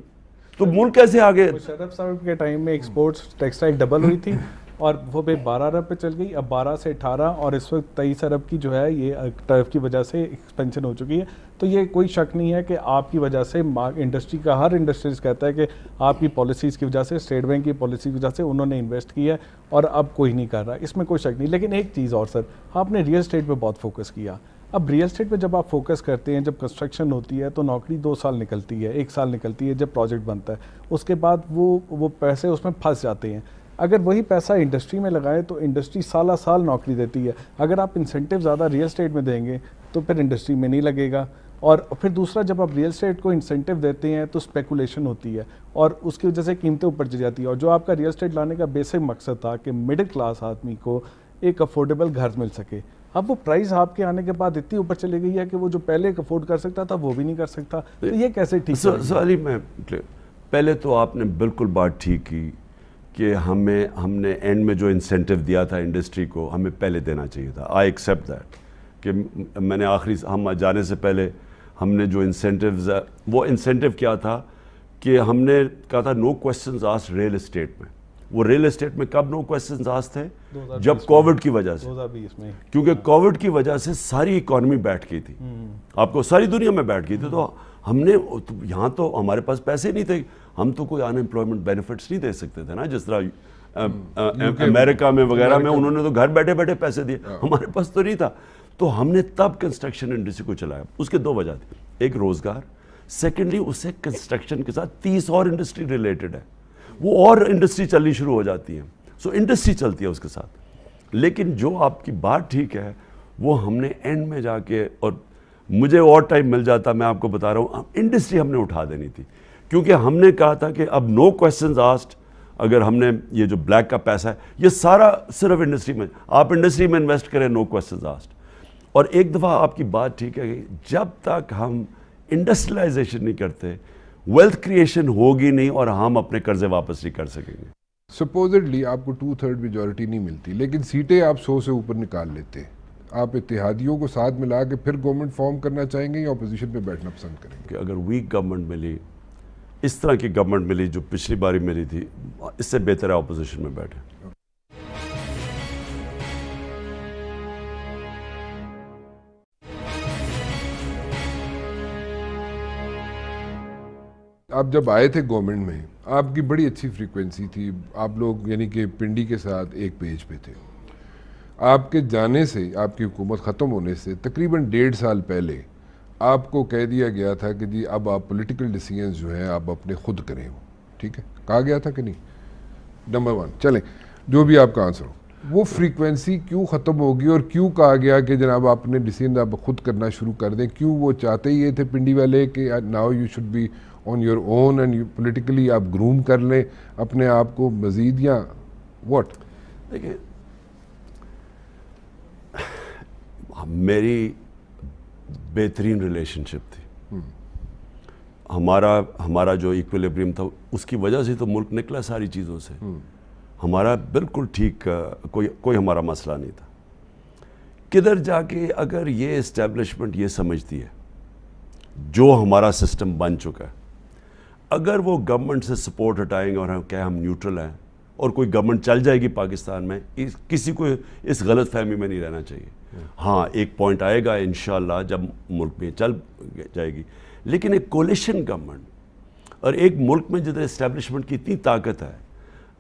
تو ملک کیسے آگے. مشرف صاحب کے ٹائم میں ایکسپورٹس ٹیکسٹائل ڈبل ہوئی تھی اور وہ 12 ارب پہ چل گئی, اب 12 سے 18 اور اس وقت 23 ارب کی جو ہے یہ ٹرف کی وجہ سے ایکسپینشن ہو چکی ہے. تو یہ کوئی شک نہیں ہے کہ آپ کی وجہ سے انڈسٹری کا ہر انڈسٹریز کہتا ہے کہ آپ کی پالیسیز کی وجہ سے, اسٹیٹ بینک کی پالیسی کی وجہ سے انہوں نے انویسٹ کیا ہے اور اب کوئی نہیں کر رہا, اس میں کوئی شک نہیں. لیکن ایک چیز اور سر, آپ نے ریئل اسٹیٹ پہ بہت فوکس کیا. اب ریئل اسٹیٹ پہ جب آپ فوکس کرتے ہیں, جب کنسٹرکشن ہوتی ہے تو نوکری 2 سال نکلتی ہے, 1 سال نکلتی ہے جب پروجیکٹ بنتا ہے, اس کے بعد وہ پیسے اس میں پھنس جاتے ہیں. اگر وہی پیسہ انڈسٹری میں لگائیں تو انڈسٹری سالہ سال نوکری دیتی ہے. اگر آپ انسینٹیو زیادہ ریئل اسٹیٹ میں دیں گے تو پھر انڈسٹری میں نہیں لگے گا. اور پھر دوسرا, جب آپ ریئل اسٹیٹ کو انسینٹیو دیتے ہیں تو اسپیکولیشن ہوتی ہے اور اس کی وجہ سے قیمتیں اوپر چلی جاتی ہیں. اور جو آپ کا ریئل اسٹیٹ لانے کا بیسک مقصد تھا کہ مڈل کلاس آدمی کو ایک افورڈیبل گھر مل سکے, اب وہ پرائز آپ کے آنے کے بعد اتنی اوپر چلی گئی ہے کہ وہ جو پہلے افورڈ کر سکتا تھا وہ بھی نہیں کر سکتا. تو یہ کیسے ٹھیک ہے؟ سوالی میں پہلے تو آپ نے بالکل بات ٹھیک کی کہ ہم نے اینڈ میں جو انسینٹیو دیا تھا انڈسٹری کو, ہمیں پہلے دینا چاہیے تھا. آئی ایکسیپٹ دیٹ کہ میں نے ہم جانے سے پہلے ہم نے جو انسینٹیوز, وہ انسینٹیو کیا تھا کہ ہم نے کہا تھا نو کویسچنز آسکڈ ریئل اسٹیٹ میں. وہ ریئل اسٹیٹ میں کب نو کویسچنز آسکڈ تھے؟ جب کووڈ کی وجہ سے, کیونکہ کووڈ کی وجہ سے ساری اکانومی بیٹھ گئی تھی, آپ کو ساری دنیا میں بیٹھ گئی تھی. تو ہم نے یہاں تو ہمارے پاس پیسے نہیں تھے, ہم تو کوئی ان امپلائمنٹ بینیفٹس نہیں دے سکتے تھے نا, جس طرح امریکہ میں وغیرہ میں انہوں نے تو گھر بیٹھے بیٹھے پیسے دیے, ہمارے پاس تو نہیں تھا. تو ہم نے تب کنسٹرکشن انڈسٹری کو چلایا. اس کے 2 وجہ تھی, ایک روزگار, سیکنڈلی اس سے کنسٹرکشن کے ساتھ 30 اور انڈسٹری ریلیٹڈ ہے, وہ اور انڈسٹری چلنی شروع ہو جاتی ہیں. سو انڈسٹری چلتی ہے اس کے ساتھ. لیکن جو آپ کی بات ٹھیک ہے, وہ ہم نے اینڈ میں جا کے, اور مجھے اور ٹائم مل جاتا, میں آپ کو بتا رہا ہوں, انڈسٹری ہم نے اٹھا دینی تھی, کیونکہ ہم نے کہا تھا کہ اب نو کویسچنز آسکڈ. اگر ہم نے یہ جو بلیک کا پیسہ ہے یہ سارا صرف انڈسٹری میں, آپ انڈسٹری میں انویسٹ کریں, نو کویسچنز آسکڈ. اور ایک دفعہ آپ کی بات ٹھیک ہے کہ جب تک ہم انڈسٹریلائزیشن نہیں کرتے, ویلتھ کریشن ہوگی نہیں اور ہم اپنے قرضے واپس نہیں کر سکیں گے. سپوزڈلی آپ کو 2/3 میجورٹی نہیں ملتی, لیکن سیٹیں آپ 100 سے اوپر نکال لیتے, آپ اتحادیوں کو ساتھ ملا کے پھر گورنمنٹ فارم کرنا چاہیں گے یا اپوزیشن پہ بیٹھنا پسند کریں گے؟ کہ اگر ویک گورنمنٹ ملی, اس طرح کی گورنمنٹ ملی جو پچھلی باری ملی تھی, اس سے بہتر ہے اپوزیشن میں بیٹھیں. آپ جب آئے تھے گورنمنٹ میں, آپ کی بڑی اچھی فریکوینسی تھی, آپ لوگ یعنی کہ پنڈی کے ساتھ ایک پیج پہ تھے. آپ کے جانے سے, آپ کی حکومت ختم ہونے سے تقریباً 1.5 سال پہلے آپ کو کہہ دیا گیا تھا کہ جی اب آپ پولیٹیکل ڈیسیژنز جو ہیں آپ اپنے خود کریں. وہ ٹھیک ہے, کہا گیا تھا کہ نہیں؟ نمبر 1 چلیں, جو بھی آپ کا آنسر ہو. وہ فریکوینسی کیوں ختم ہوگی اور کیوں کہا گیا کہ جناب آپ نے ڈیسیژن آپ خود کرنا شروع کر دیں؟ کیوں وہ چاہتے ہی یہ تھے پنڈی والے کہ now you should be on your own and politically آپ گروم کر لیں اپنے آپ کو مزید، یا واٹ؟ دیکھیں میری بہترین ریلیشن شپ تھی، ہمارا جو ایکویلیبریم تھا اس کی وجہ سے تو ملک نکلا ساری چیزوں سے، ہمارا بالکل ٹھیک کوئی ہمارا مسئلہ نہیں تھا۔ کدھر جا کے اگر یہ اسٹیبلشمنٹ یہ سمجھتی ہے جو ہمارا سسٹم بن چکا ہے، اگر وہ گورنمنٹ سے سپورٹ ہٹائیں گے اور ہم نیوٹرل ہیں اور کوئی گورنمنٹ چل جائے گی پاکستان میں، کسی کو اس غلط فہمی میں نہیں رہنا چاہیے۔ ہاں ایک پوائنٹ آئے گا انشاءاللہ جب ملک میں چل جائے گی، لیکن ایک کولیشن گورنمنٹ اور ایک ملک میں جدھر اسٹیبلشمنٹ کی اتنی طاقت ہے،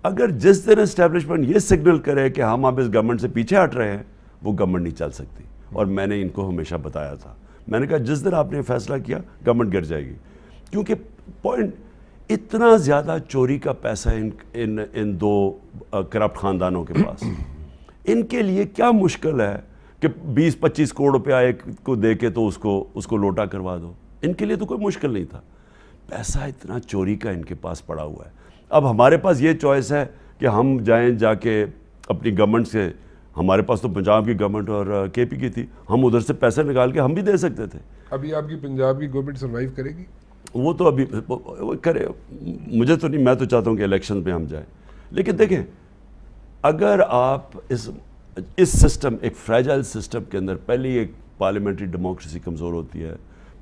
اگر جس دن اسٹیبلشمنٹ یہ سگنل کرے کہ ہم اب اس گورنمنٹ سے پیچھے ہٹ رہے ہیں، وہ گورنمنٹ نہیں چل سکتی۔ اور میں نے ان کو ہمیشہ بتایا تھا، میں نے کہا جس دن آپ نے فیصلہ کیا گورنمنٹ گر جائے گی، کیونکہ پوائنٹ اتنا زیادہ چوری کا پیسہ ان دو کرپٹ خاندانوں کے پاس، ان کے لیے کیا مشکل ہے کہ 20-25 کروڑ روپیہ ایک کو دے کے تو اس کو لوٹا کروا دو؟ ان کے لیے تو کوئی مشکل نہیں تھا۔ پیسہ اتنا چوری کا ان کے پاس پڑا ہوا ہے۔ اب ہمارے پاس یہ چوائس ہے کہ ہم جائیں جا کے اپنی گورنمنٹ سے، ہمارے پاس تو پنجاب کی گورنمنٹ اور کے پی کی تھی، ہم ادھر سے پیسے نکال کے ہم بھی دے سکتے تھے۔ ابھی آپ کی پنجاب کی گورنمنٹ سروائیو کرے گی؟ وہ تو ابھی کرے، مجھے تو نہیں، میں تو چاہتا ہوں کہ الیکشن پہ ہم جائیں۔ لیکن دیکھیں اگر آپ اس سسٹم، ایک فریجائل سسٹم کے اندر پہلے ایک پارلیمنٹری ڈیموکریسی کمزور ہوتی ہے،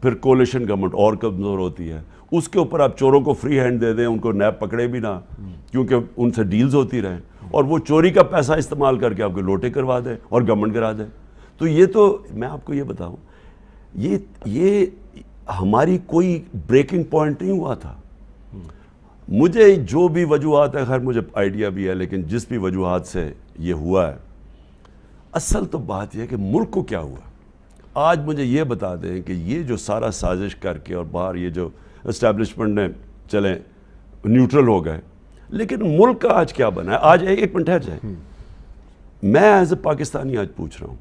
پھر کولیشن گورنمنٹ اور کمزور ہوتی ہے، اس کے اوپر آپ چوروں کو فری ہینڈ دے دیں، ان کو نیب پکڑے بھی نہ، کیونکہ ان سے ڈیلز ہوتی رہیں، اور وہ چوری کا پیسہ استعمال کر کے آپ کو لوٹے کروا دیں اور گورنمنٹ کرا دیں، تو یہ تو میں آپ کو یہ بتاؤں، یہ ہماری کوئی بریکنگ پوائنٹ نہیں ہوا تھا۔ مجھے جو بھی وجوہات ہے، خیر مجھے آئیڈیا بھی ہے، لیکن جس بھی وجوہات سے یہ ہوا ہے، اصل تو بات یہ ہے کہ ملک کو کیا ہوا۔ آج مجھے یہ بتا دیں کہ یہ جو سارا سازش کر کے اور باہر یہ جو اسٹیبلشمنٹ نے چلیں نیوٹرل ہو گئے، لیکن ملک کا آج کیا بنا ہے؟ آج ایک منٹ ٹھہر جائیں، میں ایز اے پاکستانی آج پوچھ رہا ہوں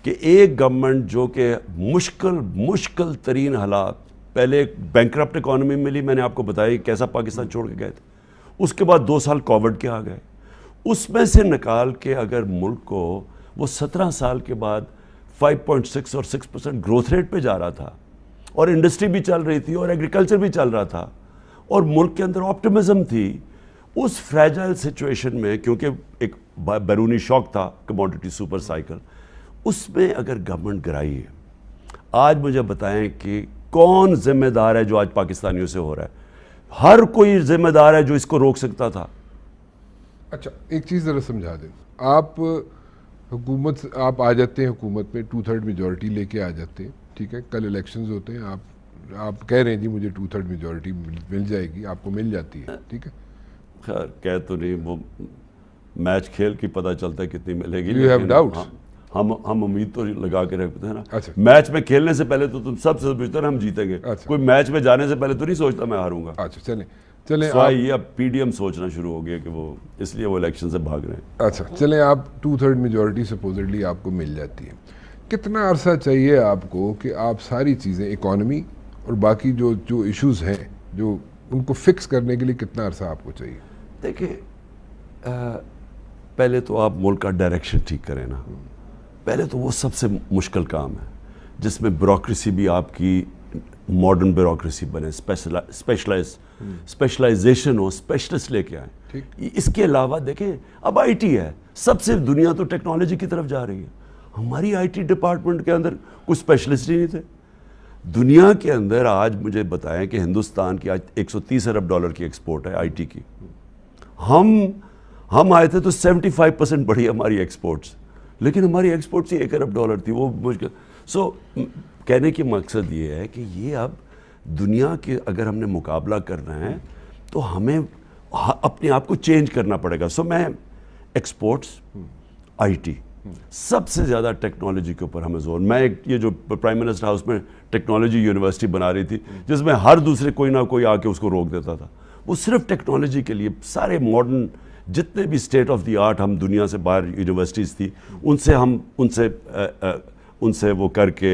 کہ ایک گورنمنٹ جو کہ مشکل ترین حالات، پہلے بینکرپٹ اکانومی ملی، میں نے آپ کو بتایا کیسا پاکستان چھوڑ کے گئے تھے، اس کے بعد 2 سال کووڈ کے آ گئے، اس میں سے نکال کے اگر ملک کو وہ 17 سال کے بعد 5.6 اور 6% گروتھ ریٹ پہ جا رہا تھا، اور انڈسٹری بھی چل رہی تھی اور ایگریکلچر بھی چل رہا تھا، اور ملک کے اندر آپٹمزم تھی، اس فریجائل سچویشن میں، کیونکہ ایک بیرونی شاک تھا کموڈٹی سپر سائیکل، اس میں اگر گورنمنٹ گرائی ہے، آج مجھے بتائیں کہ کون ذمہ دار ہے جو آج پاکستانیوں سے ہو رہا ہے؟ ہر کوئی ذمہ دار ہے جو اس کو روک سکتا تھا۔ اچھا ایک چیز ذرا سمجھا دیں، آپ حکومت، آپ آ جاتے ہیں حکومت میں، 2/3 میجورٹی لے کے آ جاتے ہیں، ٹھیک ہے، کل الیکشنز ہوتے ہیں، آپ کہہ رہے ہیں جی مجھے 2/3 میجورٹی مل جائے گی، آپ کو مل جاتی ہے، ٹھیک ہے، خیر کہہ تو نہیں، وہ میچ کھیل کی پتہ چلتا ہے کتنی ملے گی، You have doubts؟ ہم امید تو لگا کے رکھتے ہیں نا۔ اچھا، میچ میں کھیلنے سے پہلے تو تم سب سے سوچتے ہیں ہم جیتیں گے، کوئی میچ میں جانے سے پہلے تو نہیں سوچتا میں ہاروں گا۔ اچھا چلیں سوائے یہ اب پی ڈی ایم سوچنا شروع ہو گیا کہ وہ اس لیے وہ الیکشن سے بھاگ رہے ہیں۔ اچھا چلیں، آپ 2/3 میجورٹی سپوزڈلی آپ کو مل جاتی ہے، کتنا عرصہ چاہیے آپ کو کہ آپ ساری چیزیں، اکانومی اور باقی جو ایشوز ہیں جو ان کو فکس کرنے کے لیے کتنا عرصہ آپ کو چاہیے؟ دیکھیں پہلے تو آپ ملک کا ڈائریکشن ٹھیک کریں نا، پہلے تو وہ سب سے مشکل کام ہے، جس میں بیوروکریسی بھی آپ کی ماڈرن بیوروکریسی بنے، اسپیشلائزیشن ہو، اسپیشلسٹ لے کے آئیں۔ اس کے علاوہ دیکھیں اب آئی ٹی ہے، سب سے دنیا تو ٹیکنالوجی کی طرف جا رہی ہے، ہماری آئی ٹی ڈپارٹمنٹ کے اندر کچھ اسپیشلسٹ ہی نہیں تھے۔ دنیا کے اندر آج مجھے بتائیں کہ ہندوستان کی آج $130 ارب کی ایکسپورٹ ہے آئی ٹی کی، ہم آئے تھے تو 75% بڑھی ہماری ایکسپورٹس، لیکن ہماری ایکسپورٹس ہی $1 ارب تھی، وہ مشکل۔ سو کہنے کی مقصد یہ ہے کہ یہ اب دنیا کے اگر ہم نے مقابلہ کرنا ہے تو ہمیں اپنے آپ کو چینج کرنا پڑے گا۔ سو میں ایکسپورٹس، آئی ٹی، سب سے زیادہ ٹیکنالوجی کے اوپر ہمیں زور، میں یہ جو پرائم منسٹر ہاؤس میں ٹیکنالوجی یونیورسٹی بنا رہی تھی جس میں ہر دوسرے کوئی نہ کوئی آ کے اس کو روک دیتا تھا، وہ صرف ٹیکنالوجی کے لیے، سارے ماڈرن جتنے بھی اسٹیٹ آف دی آرٹ ہم دنیا سے باہر یونیورسٹیز تھی ان سے وہ کر کے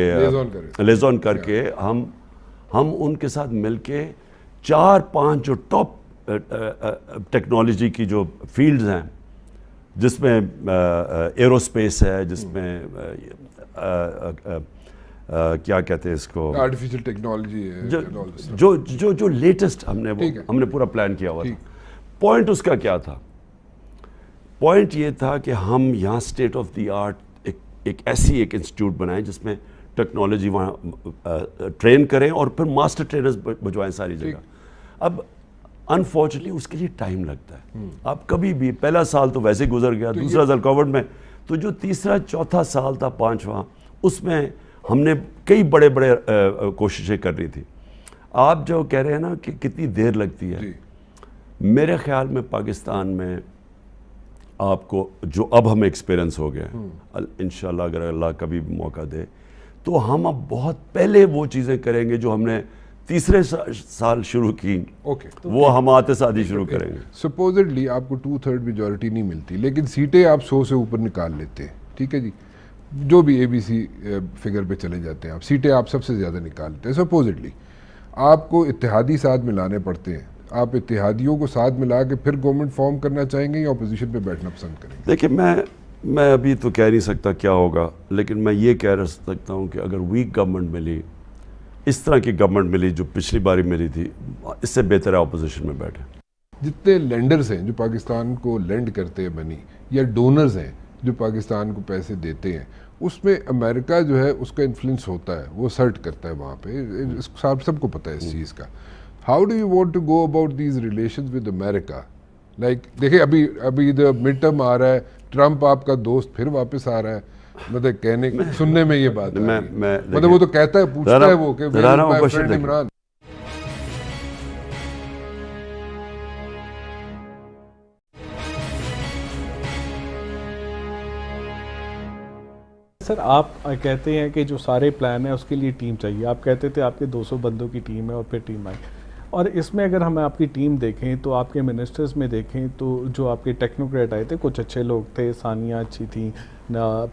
لیزون کر کے ہم ان کے ساتھ مل کے 4-5 جو ٹاپ ٹیکنالوجی کی جو فیلڈز ہیں، جس میں ایروسپیس ہے، جس میں کیا کہتے ہیں اس کو، آرٹیفیشل ٹیکنالوجی ہے، جو لیٹسٹ ہم نے پورا پلان کیا ہوا تھا۔ پوائنٹ اس کا کیا تھا؟ پوائنٹ یہ تھا کہ ہم یہاں اسٹیٹ آف دی آرٹ ایک انسٹیٹیوٹ بنائیں جس میں ٹیکنالوجی وہاں ٹرین کریں اور پھر ماسٹر ٹرینرز بھجوائیں ساری جگہ۔ اب انفارچونیٹلی اس کے لیے ٹائم لگتا ہے۔ اب کبھی بھی پہلا سال تو ویسے گزر گیا، دوسرا سال کووڈ میں، تو جو تیسرا چوتھا سال تھا 5واں، اس میں ہم نے کئی بڑے کوششیں کرنی تھی۔ آپ جو کہہ رہے ہیں نا کہ کتنی دیر لگتی ہے، میرے خیال میں پاکستان میں آپ کو جو اب ہمیں ایکسپیرنس ہو گیا ہے، انشاءاللہ اگر اللہ کبھی بھی موقع دے تو ہم اب بہت پہلے وہ چیزیں کریں گے جو ہم نے تیسرے سال شروع کی، وہ ہم آتے ساتھ ہی شروع کریں گے۔ سپوزڈلی آپ کو 2/3 میجورٹی نہیں ملتی، لیکن سیٹیں آپ 100 سے اوپر نکال لیتے ہیں، ٹھیک ہے جی، جو بھی ABC فگر پہ چلے جاتے ہیں آپ، سیٹیں آپ سب سے زیادہ نکالتے ہیں۔ سپوزڈلی آپ کو اتحادی ساتھ ملانے پڑتے ہیں، آپ اتحادیوں کو ساتھ ملا کے پھر گورنمنٹ فارم کرنا چاہیں گے یا اپوزیشن پہ بیٹھنا پسند کریں گے؟ دیکھیں، میں ابھی تو کہہ نہیں سکتا کیا ہوگا، لیکن میں یہ کہہ سکتا ہوں کہ اگر ویک گورنمنٹ ملی، اس طرح کی گورنمنٹ ملی جو پچھلی باری ملی تھی، اس سے بہتر ہے اپوزیشن میں بیٹھے۔ جتنے لینڈرز ہیں جو پاکستان کو لینڈ کرتے ہیں منی، یا ڈونرز ہیں جو پاکستان کو پیسے دیتے ہیں، اس میں امریکہ جو ہے اس کا انفلوئنس ہوتا ہے، وہ سرٹ کرتا ہے وہاں پہ، سب کو پتہ ہے اس چیز کا۔ How do you want to go about these relations with America? Like دیکھیں ابھی مڈ ٹرم آ رہا ہے، ٹرمپ آپ کا دوست پھر واپس آ رہا ہے، مطلب سننے میں یہ بات ہے، مطلب وہ تو کہتا ہے، پوچھتا ہے وہ کہ عمران۔ سر آپ کہتے ہیں کہ جو سارے پلان ہیں اس کے لیے ٹیم چاہیے، آپ کہتے تھے آپ کے 200 بندوں کی ٹیم ہے اور پھر ٹیم آئی، اور اس میں اگر ہم آپ کی ٹیم دیکھیں تو آپ کے منسٹرز میں دیکھیں تو جو آپ کے ٹیکنوکریٹ آئے تھے کچھ اچھے لوگ تھے، ثانیہ اچھی تھیں،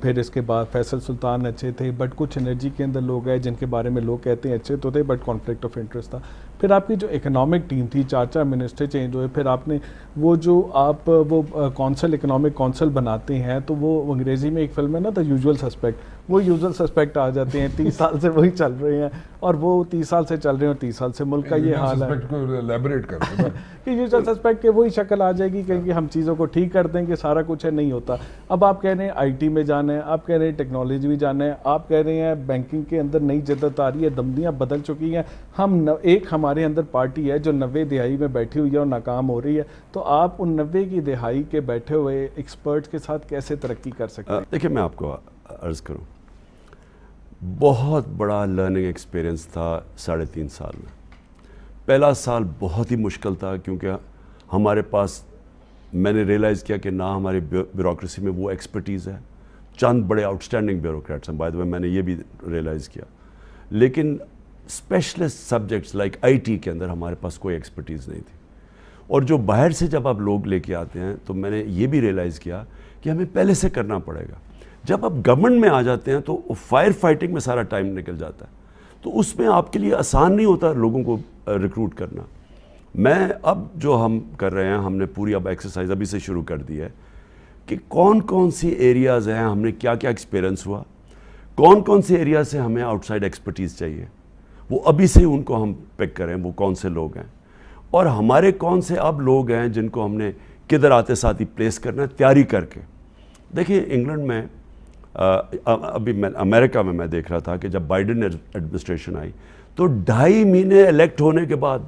پھر اس کے بعد فیصل سلطان اچھے تھے، بٹ کچھ انرجی کے اندر لوگ آئے جن کے بارے میں لوگ کہتے ہیں اچھے تو تھے بٹ کانفلکٹ آف انٹرسٹ تھا۔ پھر آپ کی جو اکنامک ٹیم تھی، 4 منسٹر چینج ہوئے، پھر آپ نے وہ جو آپ وہ کونسل اکنامک کونسل بناتے ہیں تو وہ انگریزی میں ایک فلم ہے نا دا یوزول سسپیکٹ، وہ یوزول سسپیکٹ آ جاتے ہیں، 30 سال سے وہی چل رہے ہیں، اور وہ 30 سال سے چل رہے ہیں اور 30 سال سے ملک کا یہ حال ہے کہ یوزول سسپیکٹ کے وہی شکل آ جائے گی کہ ہم چیزوں کو ٹھیک کر دیں کہ سارا کچھ ہے، نہیں ہوتا۔ اب آپ کہہ رہے ہیں IT میں جانا ہے، آپ کہہ رہے ہیں ٹیکنالوجی بھی جانا ہے، آپ کہہ رہے ہیں بینکنگ کے اندر نئی جدت آ رہی ہے، دمدیاں بدل چکی ہیں، ہمارے اندر پارٹی ہے جو 90 دہائی میں بیٹھی ہوئی ہے اور ناکام ہو رہی ہے، تو آپ ان 90 کی دہائی کے بیٹھے ہوئے ایکسپرٹس کے ساتھ کیسے ترقی کر سکتے ہیں؟ دیکھیں، میں آپ کو عرض کروں، بہت بڑا لرننگ ایکسپیرینس تھا 3.5 سال میں۔ پہلا سال بہت ہی مشکل تھا کیونکہ ہمارے پاس، میں نے ریئلائز کیا کہ نہ ہماری بیوروکریسی میں وہ ایکسپرٹیز ہے، چند بڑے آؤٹ اسٹینڈنگ بیوروکریٹس ہیں، بائی دا وے میں نے یہ بھی ریئلائز کیا، لیکن اسپیشلسٹ سبجیکٹس لائک IT کے اندر ہمارے پاس کوئی ایکسپرٹیز نہیں تھی، اور جو باہر سے جب آپ لوگ لے کے آتے ہیں تو میں نے یہ بھی ریئلائز کیا کہ ہمیں پہلے سے کرنا پڑے گا۔ جب آپ گورنمنٹ میں آ جاتے ہیں تو فائر فائٹنگ میں سارا ٹائم نکل جاتا ہے، تو اس میں آپ کے لیے آسان نہیں ہوتا لوگوں کو ریکروٹ کرنا۔ میں اب جو ہم کر رہے ہیں، ہم نے پوری اب ایکسرسائز ابھی سے شروع کر دی ہے کہ کون سی ایریاز ہیں، ہم نے کیا ایکسپیرنس ہوا، کون سے ایریاز سے ہمیں آؤٹ سائڈ ایکسپرٹیز چاہیے، وہ ابھی سے ان کو ہم پک کریں، وہ کون سے لوگ ہیں، اور ہمارے کون سے اب لوگ ہیں جن کو ہم نے کدھر آتے ساتھ ہی پلیس کرنا ہے، تیاری کر کے۔ دیکھیں، انگلینڈ میں ابھی امریکہ میں دیکھ رہا تھا کہ جب بائیڈن ایڈمنسٹریشن آئی تو 2.5 مہینے الیکٹ ہونے کے بعد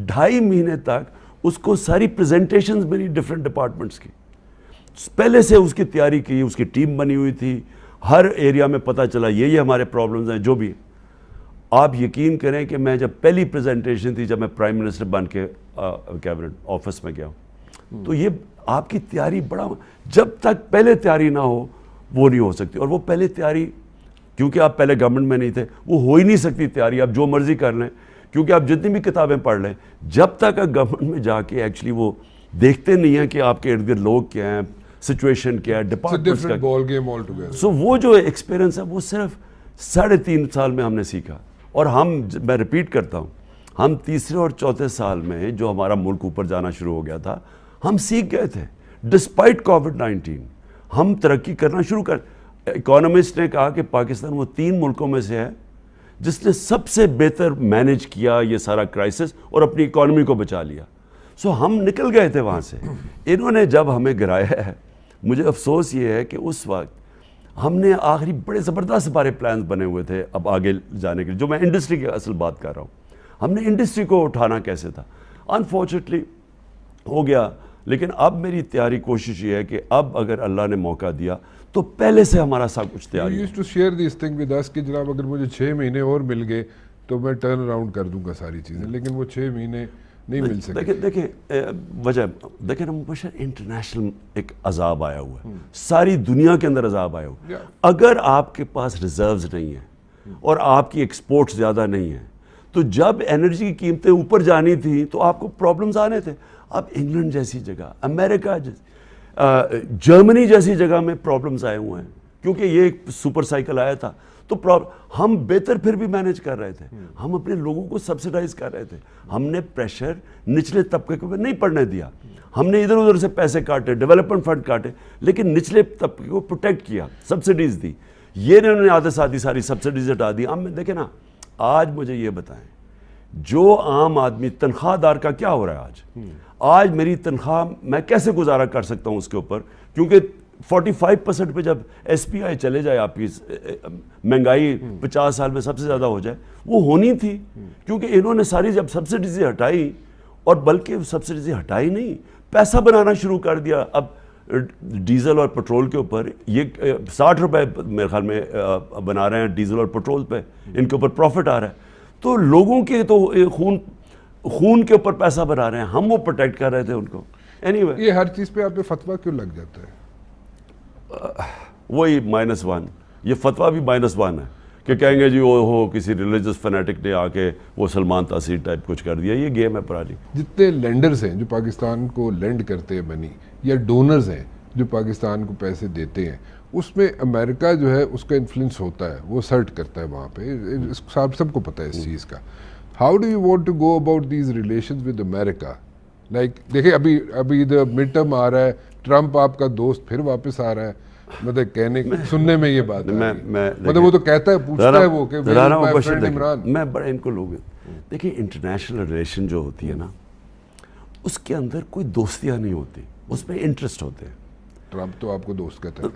2.5 مہینے تک اس کو ساری پریزنٹیشنز ملی ڈفرینٹ ڈپارٹمنٹس کی، پہلے سے اس کی تیاری کی، اس کی ٹیم بنی ہوئی تھی، ہر ایریا میں پتہ چلا یہ ہمارے پرابلمز ہیں جو بھی۔ آپ یقین کریں کہ میں جب پہلی پریزنٹیشن تھی، جب میں پرائم منسٹر بن کے کیبنٹ آفس میں گیا ہوں، تو یہ آپ کی تیاری جب تک پہلے تیاری نہ ہو وہ نہیں ہو سکتی، اور وہ پہلے تیاری، کیونکہ آپ پہلے گورنمنٹ میں نہیں تھے، وہ ہو ہی نہیں سکتی تیاری، آپ جو مرضی کر لیں، کیونکہ آپ جتنی بھی کتابیں پڑھ لیں، جب تک گورنمنٹ میں جا کے ایکچولی وہ دیکھتے نہیں ہیں کہ آپ کے ارد گرد لوگ کیا ہیں, سچویشن کیا ہے, ڈپارٹمنٹس کا. Ball game all together. سو وہ جو ایکسپیرینس ہے وہ صرف 3.5 سال میں ہم نے سیکھا. اور میں ریپیٹ کرتا ہوں, ہم تیسرے اور چوتھے سال میں جو ہمارا ملک اوپر جانا شروع ہو گیا تھا, ہم سیکھ گئے تھے. ڈسپائٹ کووڈ-19 ہم ترقی کرنا شروع اکانومسٹ نے کہا کہ پاکستان وہ 3 ملکوں میں سے ہے جس نے سب سے بہتر مینیج کیا یہ سارا کرائسس اور اپنی اکانومی کو بچا لیا. سو ہم نکل گئے تھے وہاں سے. انہوں نے جب ہمیں گرایا ہے, مجھے افسوس یہ ہے کہ اس وقت ہم نے آخری بڑے زبردست بارے پلانز بنے ہوئے تھے اب آگے جانے کے لیے, جو میں انڈسٹری کی اصل بات کر رہا ہوں. ہم نے انڈسٹری کو اٹھانا کیسے تھا, انفارچونیٹلی ہو گیا. لیکن اب میری تیاری کوشش یہ ہے کہ اب اگر اللہ نے موقع دیا تو پہلے سے ہمارا سب کچھ تیار ہے. You used to share this thing with us کہ جناب اگر مجھے 6 مہینے اور مل گئے تو میں ٹرن اراؤنڈ کر دوں گا ساری چیزیں, لیکن وہ 6 مہینے نہیں مل سکے. دیکھیں وجہ دیکھیں مبشر, انٹرنیشنل ایک عذاب آیا ہوا ہے, ساری دنیا کے اندر عذاب آیا ہوا ہے. اگر آپ کے پاس ریزروز نہیں ہیں اور آپ کی ایکسپورٹ زیادہ نہیں ہیں, تو جب انرجی کی قیمتیں اوپر جانی تھیں تو آپ کو پرابلمز آنے تھے. اب انگلینڈ جیسی جگہ, امریکہ جرمنی جیسی جگہ میں پرابلمز آئے ہوئے ہیں کیونکہ یہ ایک سپر سائیکل آیا تھا. تو ہم بہتر پھر بھی مینیج کر رہے تھے, ہم اپنے لوگوں کو سبسیڈائز کر رہے تھے. ہم نے پریشر نچلے طبقے کو نہیں پڑنے دیا. ہم نے ادھر ادھر سے پیسے کاٹے, ڈیولپمنٹ فنڈ کاٹے, لیکن نچلے طبقے کو پروٹیکٹ کیا, سبسڈیز دی. یہ انہوں نے آدھے ساتھی ساری سبسڈیز ہٹا دی. اب دیکھیں نا, آج مجھے یہ بتائیں, جو عام آدمی تنخواہ دار کا کیا ہو رہا ہے آج میری تنخواہ میں کیسے گزارا کر سکتا ہوں اس کے اوپر, کیونکہ 45% پہ جب ایس پی آئی چلے جائے, آپ کی مہنگائی 50 سال میں سب سے زیادہ ہو جائے, وہ ہونی تھی. کیونکہ انہوں نے ساری جب سبسڈیزیں ہٹائی, اور بلکہ سبسڈیزیں ہٹائی نہیں, پیسہ بنانا شروع کر دیا. اب ڈیزل اور پٹرول کے اوپر یہ 60 روپے میرے خیال میں بنا رہے ہیں ڈیزل اور پٹرول پہ, ان کے اوپر پروفٹ آ رہا ہے. تو لوگوں کے تو خون کے اوپر پیسہ بنا رہے ہیں, ہم وہ پروٹیکٹ کر رہے تھے ان کو. Anyway, یہ ہر چیز پہ آپ پہ فتویٰ کیوں لگ جاتا ہے؟ وہی -1, یہ فتویٰ بھی -1 ہے کہ کہیں گے جی وہ کسی ریلیجس فینیٹک نے آ کے وہ سلمان تاثیر ٹائپ کچھ کر دیا. یہ گیم ہے پرانی. جتنے لینڈرز ہیں جو پاکستان کو لینڈ کرتے ہیں منی, یا ڈونرز ہیں جو پاکستان کو پیسے دیتے ہیں, اس میں امریکہ جو ہے اس کا انفلوئنس ہوتا ہے, وہ سرٹ کرتا ہے وہاں پہ. سب کو پتہ ہے اس چیز کا. How do you want to go about these relations with America? Like دیکھیں ابھی مڈ ٹرم آ رہا ہے, ٹرمپ آپ کا دوست پھر واپس آ رہا ہے, مطلب کہنے سننے میں یہ بات ہے, مطلب وہ تو کہتا ہے, پوچھتا ہے وہ کہ میں بڑے ان کو لوگ دیکھیں, انٹرنیشنل ریلیشن جو ہوتی ہے نا, اس کے اندر کوئی دوستیاں نہیں ہوتی, اس میں انٹرسٹ ہوتے ہیں. ٹرمپ تو آپ کو دوست کہتا ہے,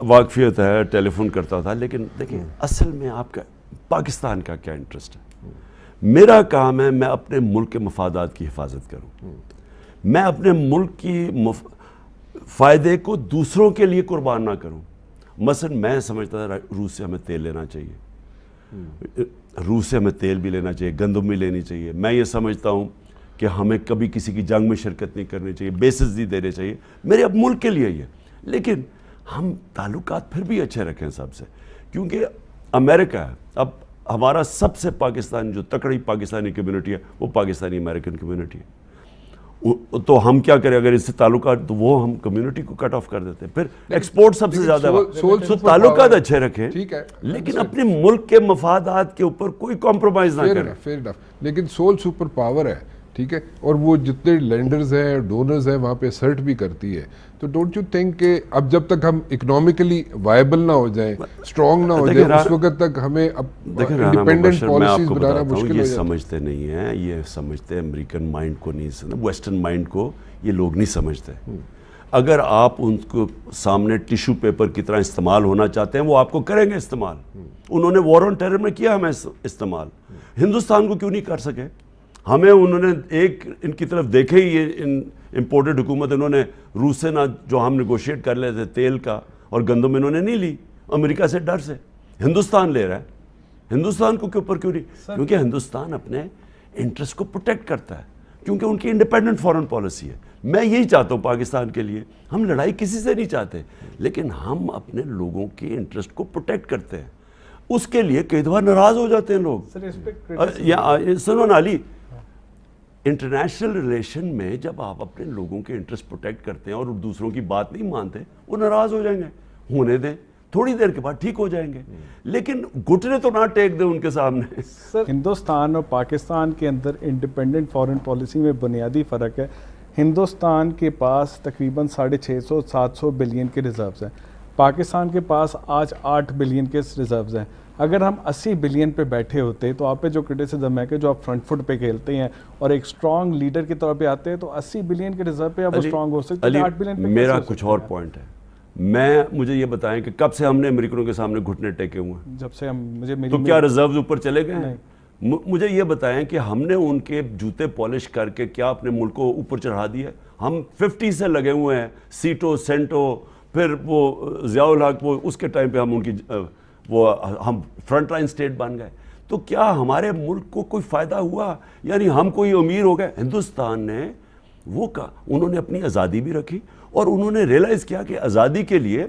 واقفیت ہے, ٹیلی فون کرتا تھا. لیکن دیکھیں اصل میں آپ کا پاکستان کا کیا انٹرسٹ ہے؟ میرا کام ہے میں اپنے ملک کے مفادات کی حفاظت کروں, میں اپنے ملک کی فائدے کو دوسروں کے لیے قربان نہ کروں. مثلا میں سمجھتا تھا روس سے ہمیں تیل لینا چاہیے, روس سے ہمیں تیل بھی لینا چاہیے, گندم بھی لینی چاہیے. میں یہ سمجھتا ہوں کہ ہمیں کبھی کسی کی جنگ میں شرکت نہیں کرنی چاہیے, بیسز نہیں دینے چاہیے, میرے اب ملک کے لیے یہ. لیکن ہم تعلقات پھر بھی اچھے رکھیں سب سے, کیونکہ امریکہ ہے. اب ہمارا سب سے پاکستان جو تکڑی پاکستانی کمیونٹی ہے وہ پاکستانی امریکن کمیونٹی ہے. تو ہم کیا کریں اگر اس سے تعلقات, تو وہ ہم کمیونٹی کو کٹ آف کر دیتے ہیں. پھر ایکسپورٹ سب سے زیادہ ہے, تعلقات اچھے رکھیں, لیکن اپنے ملک کے مفادات کے اوپر کوئی کمپرومائز نہ کریں. Fair enough. لیکن سول سپر پاور ہے, ٹھیک ہے, اور وہ جتنے لینڈرز ہیں, ڈونرز ہیں, وہاں پہ سرٹ بھی کرتی ہے. تو ڈونٹ یو تھنک کہ اب جب تک ہم اکنامکلی وائبل نہ ہو جائیں, اسٹرانگ نہ ہو جائیں, اس وقت تک ہمیں انڈیپینڈنٹ پالیسیز بنانا مشکل ہو جاتا ہے. یہ سمجھتے نہیں ہیں, یہ سمجھتے امریکن مائنڈ کو نہیں, ویسٹرن مائنڈ کو یہ لوگ نہیں سمجھتے. اگر آپ ان کو سامنے ٹیشو پیپر کی طرح استعمال ہونا چاہتے ہیں, وہ آپ کو کریں گے استعمال. انہوں نے وار آن ٹیرر میں کیا ہمیں استعمال, ہندوستان کو کیوں نہیں کر سکے؟ ہمیں انہوں نے ایک ان کی طرف دیکھے ہی, یہ امپورٹڈ حکومت انہوں نے روس سے نہ جو ہم نیگوشیٹ کر لیتے تیل کا اور گندم انہوں نے نہیں لی, امریکہ سے ڈر سے. ہندوستان لے رہا ہے, ہندوستان کو اوپر کیوں نہیں؟ کیونکہ ہندوستان اپنے انٹرسٹ کو پروٹیکٹ کرتا ہے, کیونکہ ان کی انڈیپینڈنٹ فارن پالیسی ہے. میں یہی چاہتا ہوں پاکستان کے لیے, ہم لڑائی کسی سے نہیں چاہتے, لیکن ہم اپنے لوگوں کے انٹرسٹ کو پروٹیکٹ کرتے ہیں. اس کے لیے کئی دفعہ ناراض ہو جاتے ہیں لوگ. سنو نا علی, انٹرنیشنل ریلیشن میں جب آپ اپنے لوگوں کے انٹرسٹ پروٹیکٹ کرتے ہیں اور دوسروں کی بات نہیں مانتے، وہ ناراض ہو جائیں گے، ہونے دیں، تھوڑی دیر کے بعد ٹھیک ہو جائیں گے، لیکن گھٹنے تو نہ ٹیک دیں ان کے سامنے۔ سر، ہندوستان اور پاکستان کے اندر انڈیپینڈنٹ فارن پالیسی میں بنیادی فرق ہے۔ ہندوستان کے پاس تقریباً 650-700 بلین کے ریزروز ہیں، پاکستان کے پاس آج 8 بلین کے ریزروز ہیں۔ اگر ہم 80 بلین پہ بیٹھے ہوتے تو آپ پہ جو کرٹیسزم ہے کہ جو آپ فرنٹ فٹ پہ کھیلتے ہیں اور ایک اسٹرانگ لیڈر کی طور پہ آتے ہیں، تو 80 بلین کے ریزرو پہ آپ اسٹرانگ ہو سکتے ہیں، 8 بلین پہ میرا کچھ اور پوائنٹ ہے، مجھے یہ بتائیں کہ کب سے ہم نے امریکنوں کے سامنے گھٹنے ٹیکے ہوئے ہیں؟ جب سے مجھے تو کیا ریزروز اوپر چلے گئے ہیں؟ مجھے یہ بتائیں کہ ہم نے ان کے جوتے پالش کر کے کیا اپنے ملک کو اوپر چڑھا دیا؟ ہم 50 سے لگے ہوئے ہیں، سیٹو سینٹو، پھر وہ ضیاء الحق، وہ اس کے ٹائم پہ ہم ان کی ہم فرنٹ لائن سٹیٹ بن گئے، تو کیا ہمارے ملک کو کوئی فائدہ ہوا؟ یعنی ہم کوئی امیر ہو گئے؟ ہندوستان نے وہ کہا، انہوں نے اپنی آزادی بھی رکھی اور انہوں نے ریلائز کیا کہ آزادی کے لیے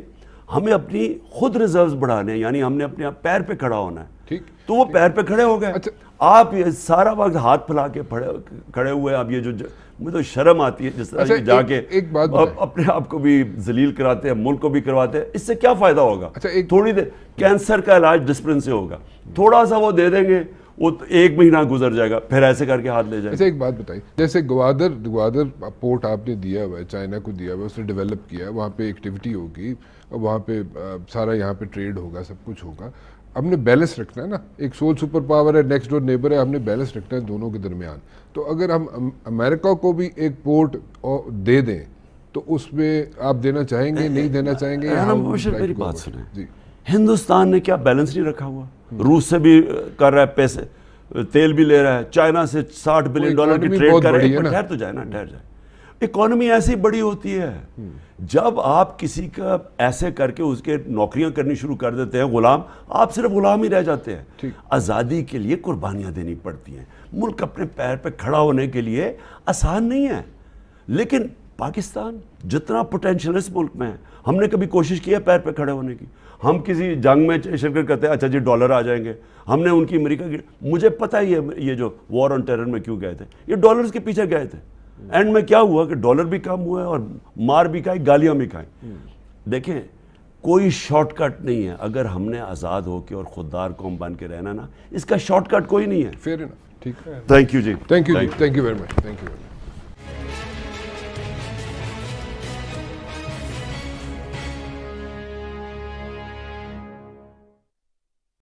ہمیں اپنی خود ریزروز بڑھانے، یعنی ہم نے اپنے پیر پہ کھڑا ہونا ہے، تو وہ پیر پہ کھڑے ہو گئے۔ آپ یہ سارا وقت ہاتھ پھیلا کے کھڑے ہوئے، اب یہ جو مجھے تو شرم آتی ہے جس طرح جا کے اپنے آپ کو بھی ذلیل کراتے ہیں، ملک کو بھی کرواتے ہیں، اس سے کیا فائدہ ہوگا؟ تھوڑی دیر کینسر کا علاج ڈسپلن سے ہوگا، تھوڑا سا وہ دے دیں گے، وہ 1 مہینہ گزر جائے گا، پھر ایسے کر کے ہاتھ لے جائیں۔ اچھا ایک بات بتائیے، جیسے گوادر پورٹ آپ نے دیا ہوا ہے، چائنا کو دیا ہوا ہے، اس نے ڈیولپ کیا ہے، وہاں پہ ایکٹیویٹی ہوگی، وہاں پہ سارا یہاں پہ ٹریڈ ہوگا، سب کچھ ہوگا، ہم نے بیلنس رکھنا ہے نا، ایک سول سپر پاور ہے، نیکسٹ ڈور نیبر ہے، ہم نے بیلنس رکھنا ہے دونوں کے درمیان۔ تو اگر ہم امریکہ کو بھی ایک پورٹ دے دیں تو اس میں آپ دینا چاہیں گے، نہیں دینا چاہیں گے؟ میری بات سنیں، ہندوستان نے کیا بیلنس نہیں رکھا ہوا؟ روس سے بھی کر رہا ہے پیسے، تیل بھی لے رہا ہے، چائنا سے $60 بلین کی ٹریڈ کر رہا ہے، ٹھہر تو جائے نا، ٹھہر جائے۔ اکانومی ایسی بڑی ہوتی ہے، جب آپ کسی کا ایسے کر کے اس کے نوکریاں کرنی شروع کر دیتے ہیں، غلام، آپ صرف غلام ہی رہ جاتے ہیں۔ آزادی کے لیے قربانیاں دینی پڑتی ہیں، ملک اپنے پیر پہ کھڑا ہونے کے لیے آسان نہیں ہے، لیکن پاکستان جتنا پوٹینشیل اس ملک میں ہے، ہم نے کبھی کوشش کی ہے پیر پہ کھڑے ہونے کی؟ ہم کسی جنگ میں شرکت کرتے ہیں، اچھا جی ڈالر آ جائیں گے، ہم نے ان کی امریکہ کی، مجھے پتہ ہی ہے یہ جو وار آن ٹیرر میں کیوں گئے تھے، یہ ڈالرز کے پیچھے گئے تھے، اینڈ میں کیا ہوا کہ ڈالر بھی کم ہوا ہے اور مار بھی کھائی، گالیاں بھی کھائیں۔ دیکھیں کوئی شارٹ کٹ نہیں ہے، اگر ہم نے آزاد ہو کے اور خوددار قوم بن کے رہنا نا، اس کا شارٹ کٹ کوئی نہیں ہے۔ فیئر انف، ٹھیک ہے، thank you ji, thank you very much, thank you.